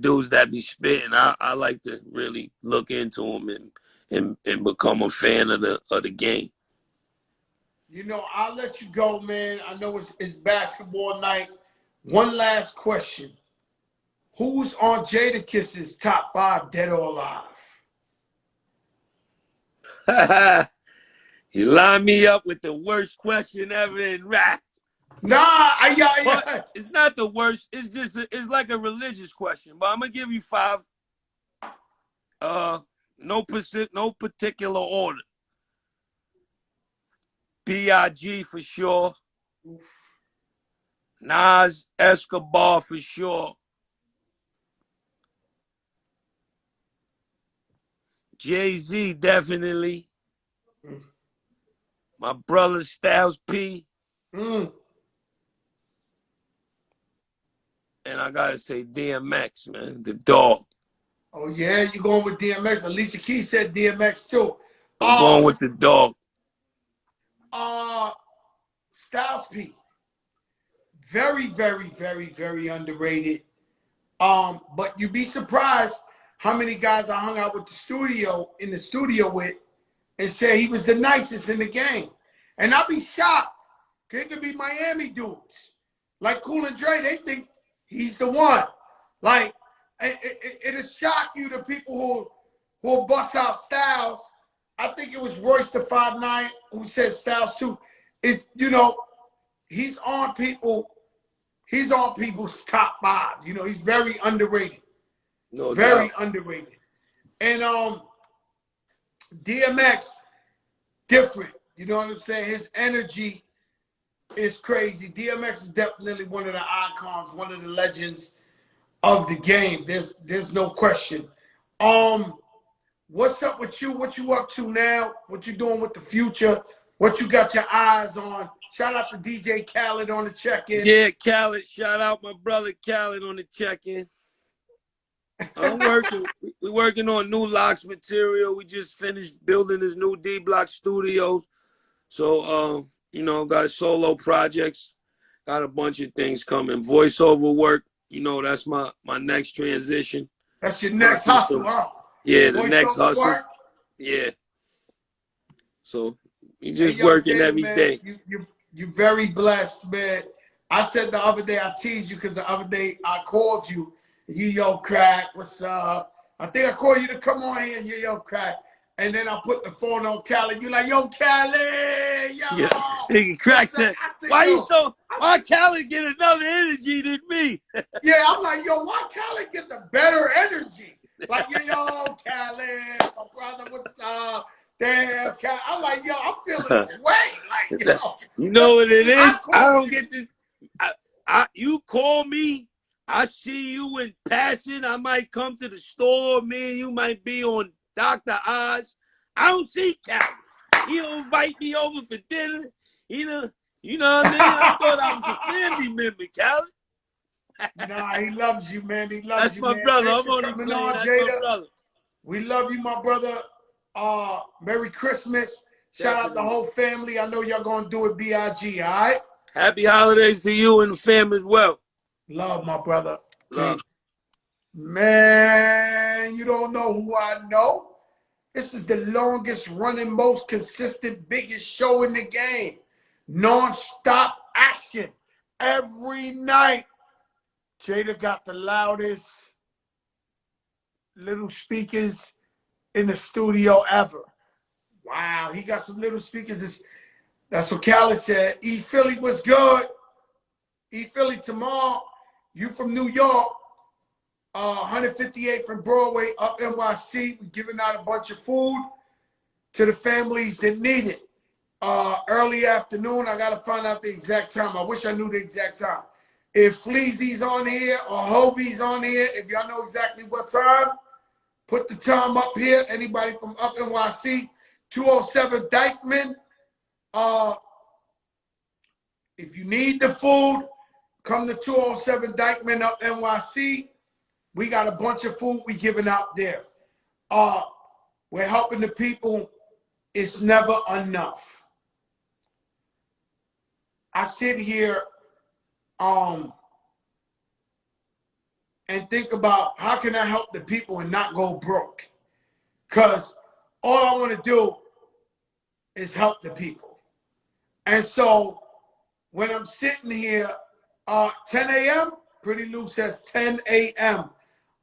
dudes that be spitting. I like to really look into them and become a fan of the game. You know, I'll let you go, man. I know it's basketball night. One last question. Who's on Jadakiss's top 5 dead or alive? You line me up with the worst question ever in rap. Nah, But it's not the worst. It's just it's like a religious question. But I'm gonna give you 5. No particular order. B.I.G. for sure. Nas, Escobar for sure. Jay-Z definitely. My brother Styles P. And I gotta say DMX, man, the dog. Oh yeah, you going with DMX? Alicia Keys said DMX too. I'm going with the dog. Styles P. Very, very, very, very underrated. But you'd be surprised how many guys I hung out with in the studio with and said he was the nicest in the game. And I'd be shocked. It could be Miami dudes. Like Cool and Dre, they think he's the one. Like, it'll shock you, the people who bust out Styles. I think it was Royce the 5'9" who said Styles too. It's, you know, he's on people's top 5. You know, he's very underrated. No very doubt. underrated. And DMX, different. You know what I'm saying? His energy is crazy. DMX is definitely one of the icons, one of the legends of the game. There's no question. What's up with you? What you up to now? What you doing with the future? What you got your eyes on? Shout out to DJ Khaled on the check-in. Yeah, Khaled. Shout out my brother Khaled on the check-in. I'm working. We're working on new Locks material. We just finished building this new D Block studio. So, you know, got solo projects. Got a bunch of things coming. Voiceover work. You know, that's my next transition. That's your next hustle, huh? Yeah, the next hustle. Work? Yeah. So you just working every day. You're very blessed, man. I said the other day, I teased you because the other day I called you. Yo, Crack, what's up? I think I called you to come on here, yo, Crack. And then I put the phone on Cali. You like, yo, Cali, yo. Yeah. Crack said, why Cali get another energy than me? Yeah, I'm like, yo, why Cali get the better energy? Like, yo, Cali, my brother, what's up? Damn, Cali. I'm like, yo, I'm feeling this way. Like, yo. You know what it is? I don't get this. You call me. I see you in passing. I might come to the store. Me and you might be on Dr. Oz. I don't see Cali. He don't invite me over for dinner. You know what I mean? I thought I was a family member, Cali. Nah, he loves you, man. He loves you, man. That's my brother. I'm only playing. That's my brother. We love you, my brother. Merry Christmas. Shout out the whole family. I know y'all gonna do it BIG, all right? Happy holidays to you and the family as well. Love, my brother. Love. Man, you don't know who I know. This is the longest running, most consistent, biggest show in the game. Non-stop action every night. Jada got the loudest little speakers in the studio ever. Wow, he got some little speakers. That's what Khaled said. E Philly was good. E Philly tomorrow. You from New York. 158 from Broadway up NYC. We're giving out a bunch of food to the families that need it. Early afternoon. I got to find out the exact time. I wish I knew the exact time. If Fleazy's on here or Hovey's on here, if y'all know exactly what time, put the time up here. Anybody from up NYC, 207 Dykeman. If you need the food, come to 207 Dykeman up NYC. We got a bunch of food we giving out there. We're helping the people. It's never enough. I sit here and think about how can I help the people and not go broke? Because all I want to do is help the people. And so when I'm sitting here, 10 a.m., Pretty Lou says 10 a.m.,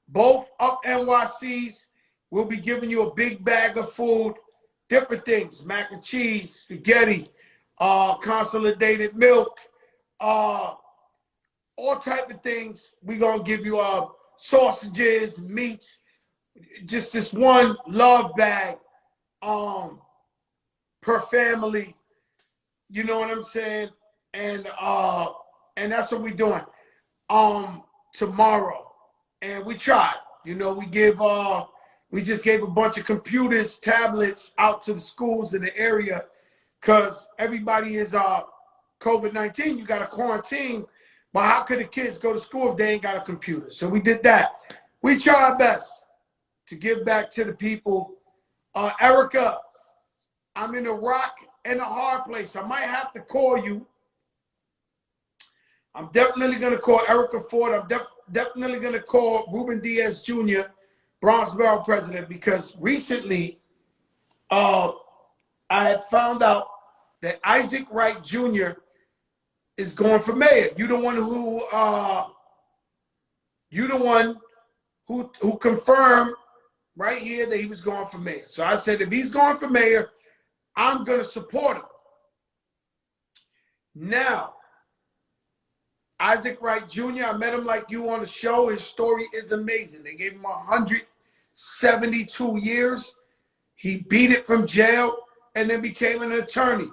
both up NYCs will be giving you a big bag of food, different things, mac and cheese, spaghetti, consolidated milk, all type of things. We're going to give you sausages, meats, just this one love bag per family. You know what I'm saying? And that's what we're doing tomorrow. And we tried. You know, we just gave a bunch of computers, tablets out to the schools in the area because everybody is COVID-19. You got to quarantine. But how could the kids go to school if they ain't got a computer? So we did that. We try our best to give back to the people. Erica, I'm in a rock and a hard place. I might have to call you. I'm definitely going to call Erica Ford. I'm definitely going to call Ruben Diaz Jr., Bronx Borough president, because recently I had found out that Isaac Wright Jr. is going for mayor. You the one who confirmed right here that he was going for mayor. So I said, if he's going for mayor, I'm going to support him. Now, Isaac Wright Jr., I met him like you on the show. His story is amazing. They gave him 172 years. He beat it from jail and then became an attorney.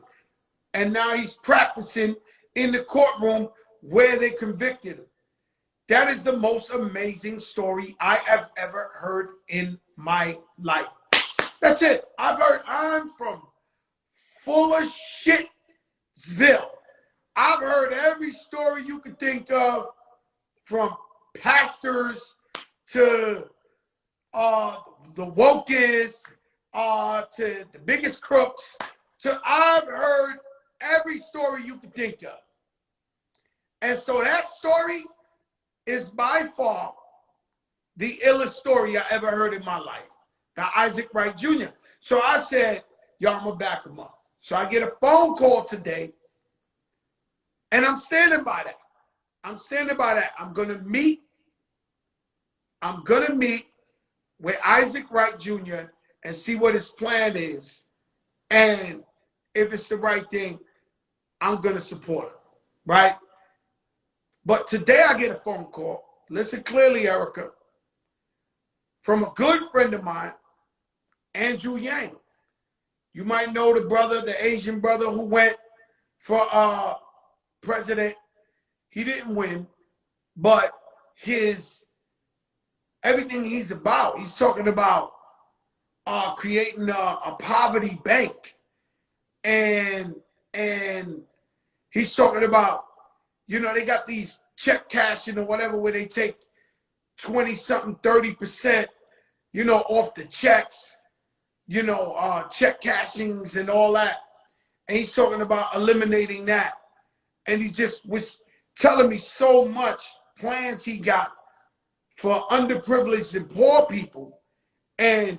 And now he's practicing in the courtroom where they convicted him. That is the most amazing story I have ever heard in my life. That's it. I'm from full of shitville. I've heard every story you could think of, from pastors to the wokest, to the biggest crooks. I've heard every story you could think of. And so that story is by far the illest story I ever heard in my life. Now, Isaac Wright Jr. So I said, y'all, I'm going to back him up. So I get a phone call today. And I'm standing by that. I'm standing by that. I'm going to meet with Isaac Wright Jr. and see what his plan is. And if it's the right thing, I'm going to support him, right? But today I get a phone call. Listen clearly, Erica. From a good friend of mine, Andrew Yang. You might know the brother, the Asian brother who went for president. He didn't win, but everything he's about, he's talking about creating a poverty bank, and he's talking about, you know, they got these check cashing or whatever where they take 20-something, 30%, you know, off the checks. check cashings and all that. And he's talking about eliminating that. And he just was telling me so much plans he got for underprivileged and poor people, and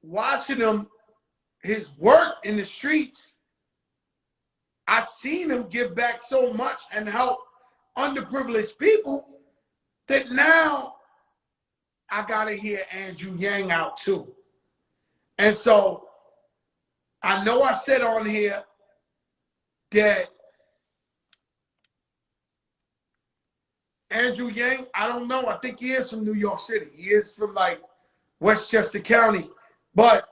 watching him, his work in the streets, I seen him give back so much and help underprivileged people that now I gotta hear Andrew Yang out too. And so I know I said on here that Andrew Yang, I don't know. I think he is from New York City. He is from like Westchester County. But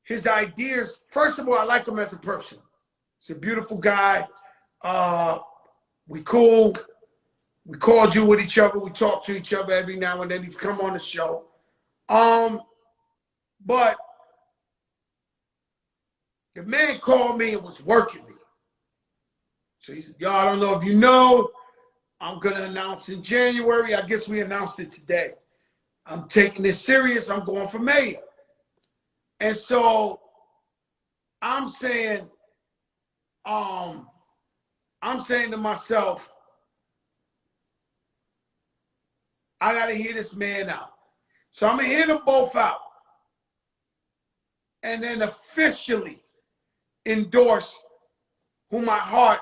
his ideas, first of all, I like him as a person. He's a beautiful guy. We cool. We cordial with each other. We talk to each other every now and then. He's come on the show. But the man called me and was working me. So he said, y'all, I don't know if you know, I'm going to announce in January. I guess we announced it today. I'm taking this serious. I'm going for mayor. And so I'm saying to myself, I got to hear this man out. So I'm going to hear them both out. And then officially endorse who my heart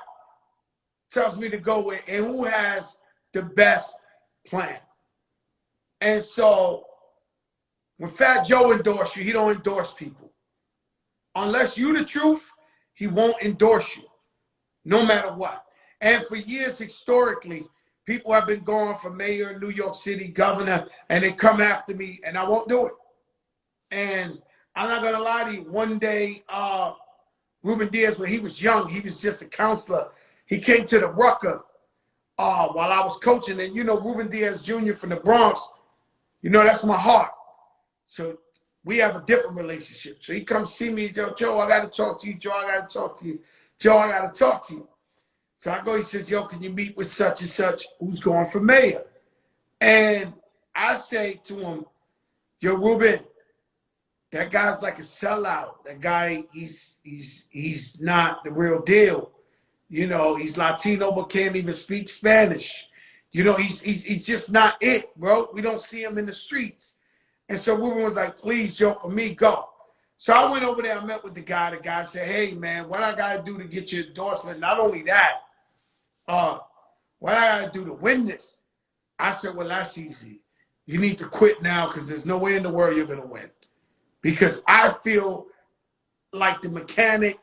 tells me to go with and who has the best plan. And so when Fat Joe endorse you, he don't endorse people. Unless you the truth, he won't endorse you, no matter what. And for years, historically, people have been going for mayor in New York City, governor, and they come after me, and I won't do it. And I'm not going to lie to you. One day, Ruben Diaz, when he was young, he was just a counselor. He came to the Rucker while I was coaching. And, Ruben Diaz Jr. from the Bronx, that's my heart. So we have a different relationship. So he comes see me, Joe, I got to talk to you. Joe, I got to talk to you. Joe, I got to talk to you. So I go, he says, yo, can you meet with such and such who's going for mayor? And I say to him, yo, Ruben, that guy's like a sellout. That guy, he's not the real deal. He's Latino but can't even speak Spanish. He's just not it, bro. We don't see him in the streets. And so Ruben was like, please, Joe, for me, go. So I went over there, I met with the guy. The guy said, hey, man, what I got to do to get your endorsement? Not only that, what I got to do to win this? I said, well, that's easy. You need to quit now because there's no way in the world you're going to win. Because I feel like the mechanic,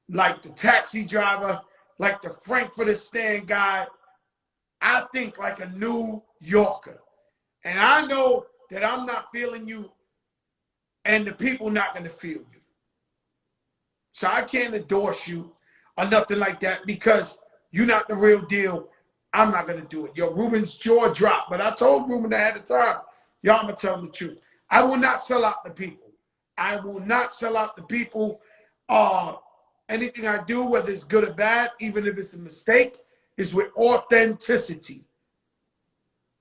like the taxi driver, like the Frankfurter stand guy. I think like a New Yorker. And I know that I'm not feeling you and the people not going to feel you. So I can't endorse you or nothing like that because you're not the real deal. I'm not going to do it. Yo, Ruben's jaw dropped. But I told Ruben ahead of time, y'all, I'm going to tell him the truth. I will not sell out the people. I will not sell out the people. Anything I do, whether it's good or bad, even if it's a mistake, is with authenticity.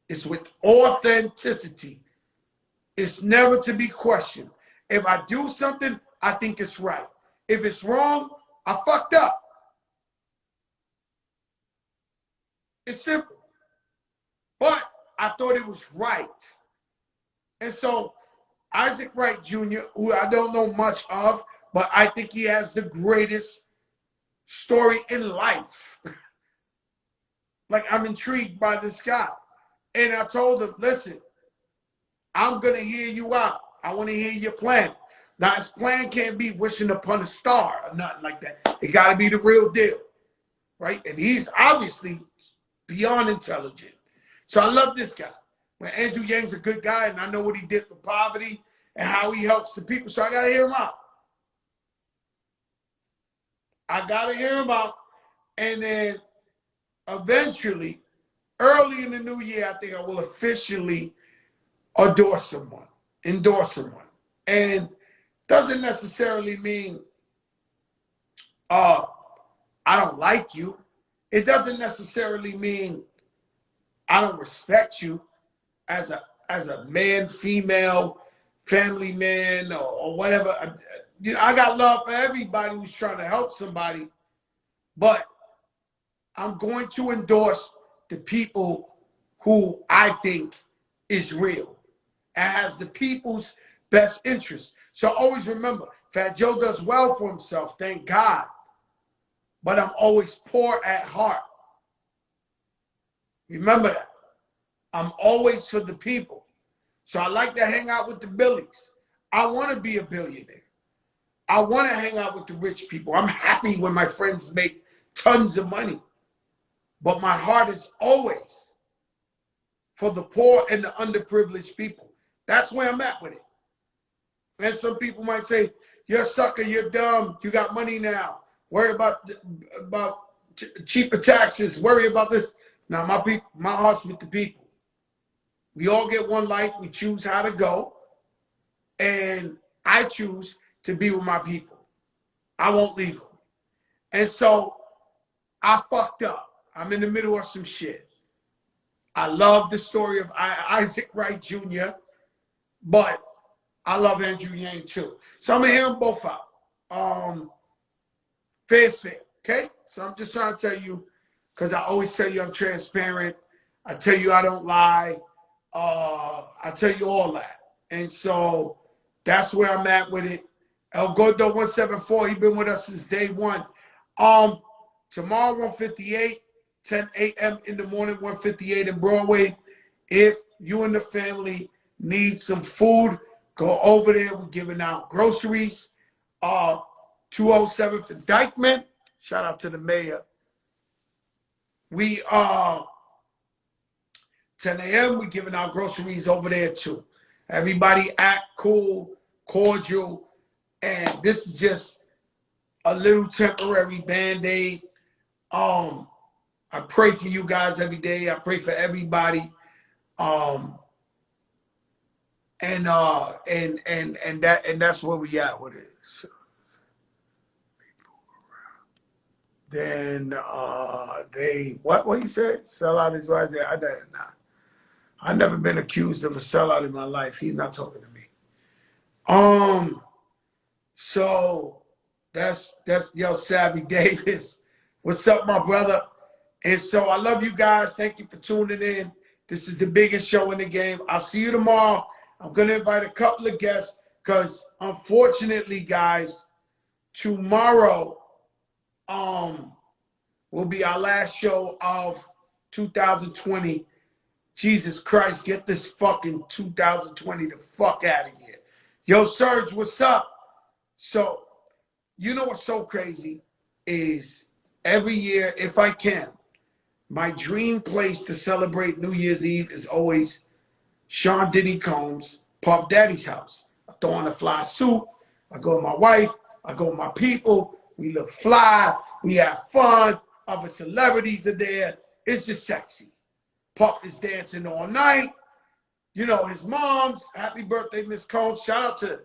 It's with authenticity. It's never to be questioned. If I do something, I think it's right. If it's wrong, I fucked up. It's simple. But I thought it was right. And so Isaac Wright Jr., who I don't know much of, but I think he has the greatest story in life. Like, I'm intrigued by this guy. And I told him, listen, I'm going to hear you out. I want to hear your plan. Now, his plan can't be wishing upon a star or nothing like that. It got to be the real deal, right? And he's obviously beyond intelligent. So I love this guy. But Andrew Yang's a good guy, and I know what he did for poverty and how he helps the people. So I got to hear him out. I got to hear him out. And then eventually, early in the new year, I think I will officially endorse someone. And doesn't necessarily mean I don't like you. It doesn't necessarily mean I don't respect you as a man, female, family man or whatever. You know, I got love for everybody who's trying to help somebody, but I'm going to endorse the people who I think is real and has the people's best interest. So always remember, Fat Joe does well for himself, thank God. But I'm always poor at heart. Remember that. I'm always for the people. So I like to hang out with the Billies. I want to be a billionaire. I want to hang out with the rich people. I'm happy when my friends make tons of money. But my heart is always for the poor and the underprivileged people. That's where I'm at with it. And some people might say, you're a sucker, you're dumb, you got money now. Worry about cheaper taxes, worry about this. Now, my heart's with the people. We all get one life. We choose how to go. And I choose to be with my people. I won't leave them. And so I fucked up. I'm in the middle of some shit. I love the story of Isaac Wright Jr., but I love Andrew Yang too. So I'm going to hear them both out. Fair is fair, okay? So I'm just trying to tell you, because I always tell you I'm transparent. I tell you I don't lie. I tell you all that. And so that's where I'm at with it. El Gordo 174, he's been with us since day one. Tomorrow 158, 10 a.m. in the morning, 158 in Broadway. If you and the family need some food, go over there. We're giving out groceries. 207th and Dykeman. Shout out to the mayor. We 10 a.m. We're giving out groceries over there too. Everybody act cool, cordial, and this is just a little temporary band-aid. I pray for you guys every day. I pray for everybody. And that's where we at with it. So, then what he said? Sell out is right there. I've never been accused of a sellout in my life. He's not talking to me. So that's Yo Savvy Davis. What's up, my brother? And so I love you guys. Thank you for tuning in. This is the biggest show in the game. I'll see you tomorrow. I'm gonna invite a couple of guests because unfortunately, guys, tomorrow will be our last show of 2020. Jesus Christ, get this fucking 2020 the fuck out of here. Yo, Serge, what's up? So, you know what's so crazy is every year, if I can, my dream place to celebrate New Year's Eve is always Sean Diddy Combs' Puff Daddy's house. I throw on a fly suit. I go with my wife. I go with my people. We look fly. We have fun. Other celebrities are there. It's just sexy. Puff is dancing all night. You know, his mom's, happy birthday, Miss Combs. Shout out to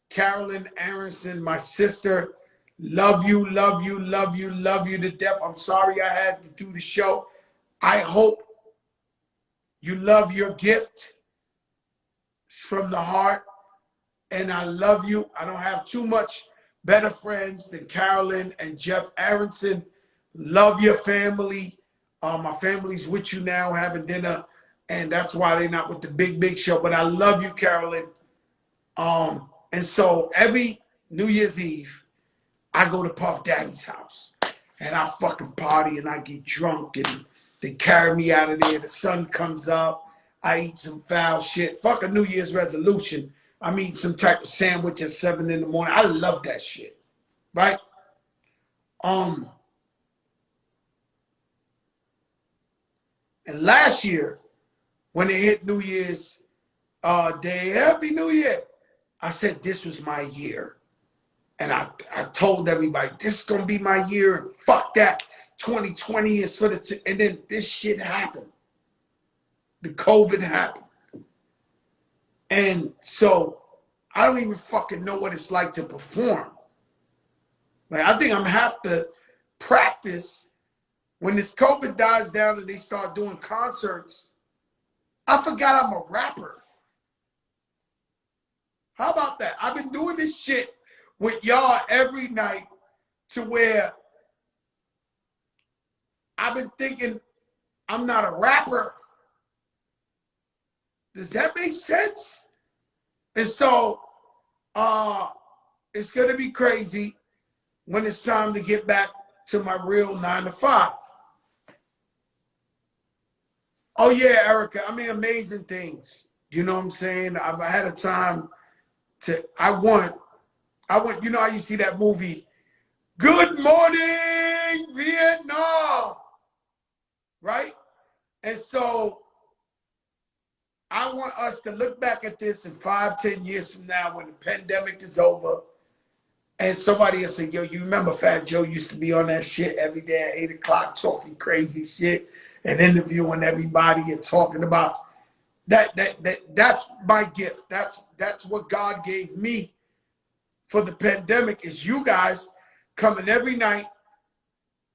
Carolyn Aronson, my sister. Love you, love you, love you, love you to death. I'm sorry I had to do the show. I hope you love your gift. It's from the heart. And I love you. I don't have too much better friends than Carolyn and Jeff Aronson. Love your family. My family's with you now having dinner, and that's why they're not with the big show. But I love you, Carolyn. And so every New Year's Eve, I go to Puff Daddy's house, and I fucking party, and I get drunk, and they carry me out of there. The sun comes up. I eat some foul shit. Fuck a New Year's resolution. I'm eating some type of sandwich at 7 in the morning. I love that shit, right? And last year, when it hit New Year's Day, Happy New Year, I said this was my year. And I told everybody, this is going to be my year. And fuck that. 2020 is for the... And then this shit happened. The COVID happened. And so I don't even fucking know what it's like to perform. Like, I think I'm going to have to practice. When this COVID dies down and they start doing concerts, I forgot I'm a rapper. How about that? I've been doing this shit with y'all every night to where I've been thinking I'm not a rapper. Does that make sense? And so it's going to be crazy when it's time to get back to my real 9 to 5. Oh, yeah, Erica. I mean, amazing things. You know what I'm saying? I've had a time to, I want, you know how you see that movie, Good Morning, Vietnam, right? And so I want us to look back at this in 5, 10 years from now when the pandemic is over, and somebody will say, yo, you remember Fat Joe used to be on that shit every day at 8 o'clock talking crazy shit and interviewing everybody and talking about that's my gift. That's what God gave me for the pandemic, is you guys coming every night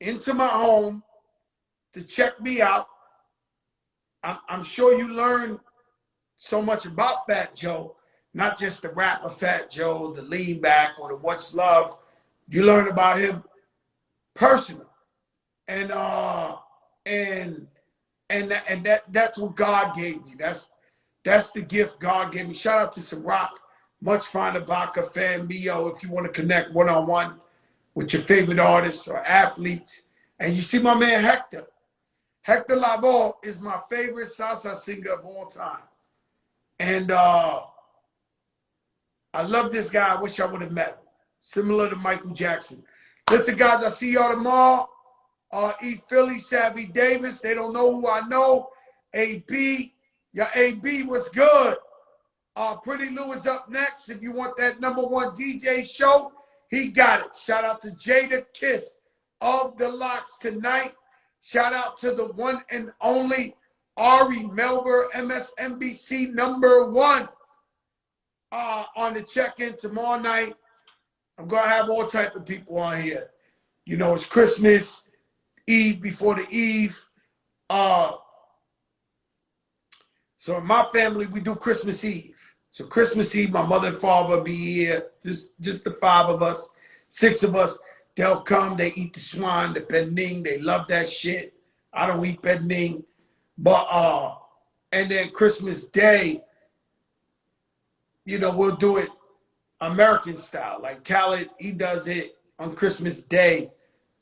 into my home to check me out. I'm sure you learn so much about Fat Joe, not just the rapper Fat Joe, the lean back, or the what's love. You learn about him personally, and that's what God gave me. That's the gift God gave me. Shout out to Ciroc, Much Finer Vodka, Fan Mio. If you want to connect one-on-one with your favorite artists or athletes, and you see my man Hector. Hector Lavoe is my favorite salsa singer of all time. And I love this guy. I wish I would have met him. Similar to Michael Jackson. Listen, guys, I'll see y'all tomorrow. Eat Philly, Savvy Davis. They don't know who I know. AB. Your AB was good. Pretty Lou is up next. If you want that #1 DJ show, he got it. Shout out to Jada Kiss of the Locks tonight. Shout out to the one and only Ari Melber, MSNBC #1 on the check-in tomorrow night. I'm going to have all type of people on here. You know, it's Christmas Eve before the Eve. So in my family, we do Christmas Eve. So Christmas Eve, my mother and father will be here, just the 5 of us, 6 of us. They'll come, they eat the swine, the pending. They love that shit. I don't eat pending. But, and then Christmas Day, you know, we'll do it American style. Like Khaled, he does it on Christmas Day,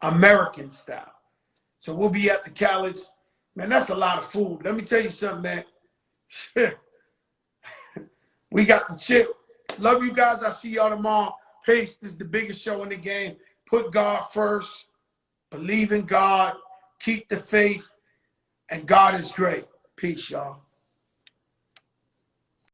American style. So we'll be at the Khaled's. Man, that's a lot of food. Let me tell you something, man. We got the chip. Love you guys. I'll see y'all tomorrow. Peace. This is the biggest show in the game. Put God first. Believe in God. Keep the faith. And God is great. Peace, y'all.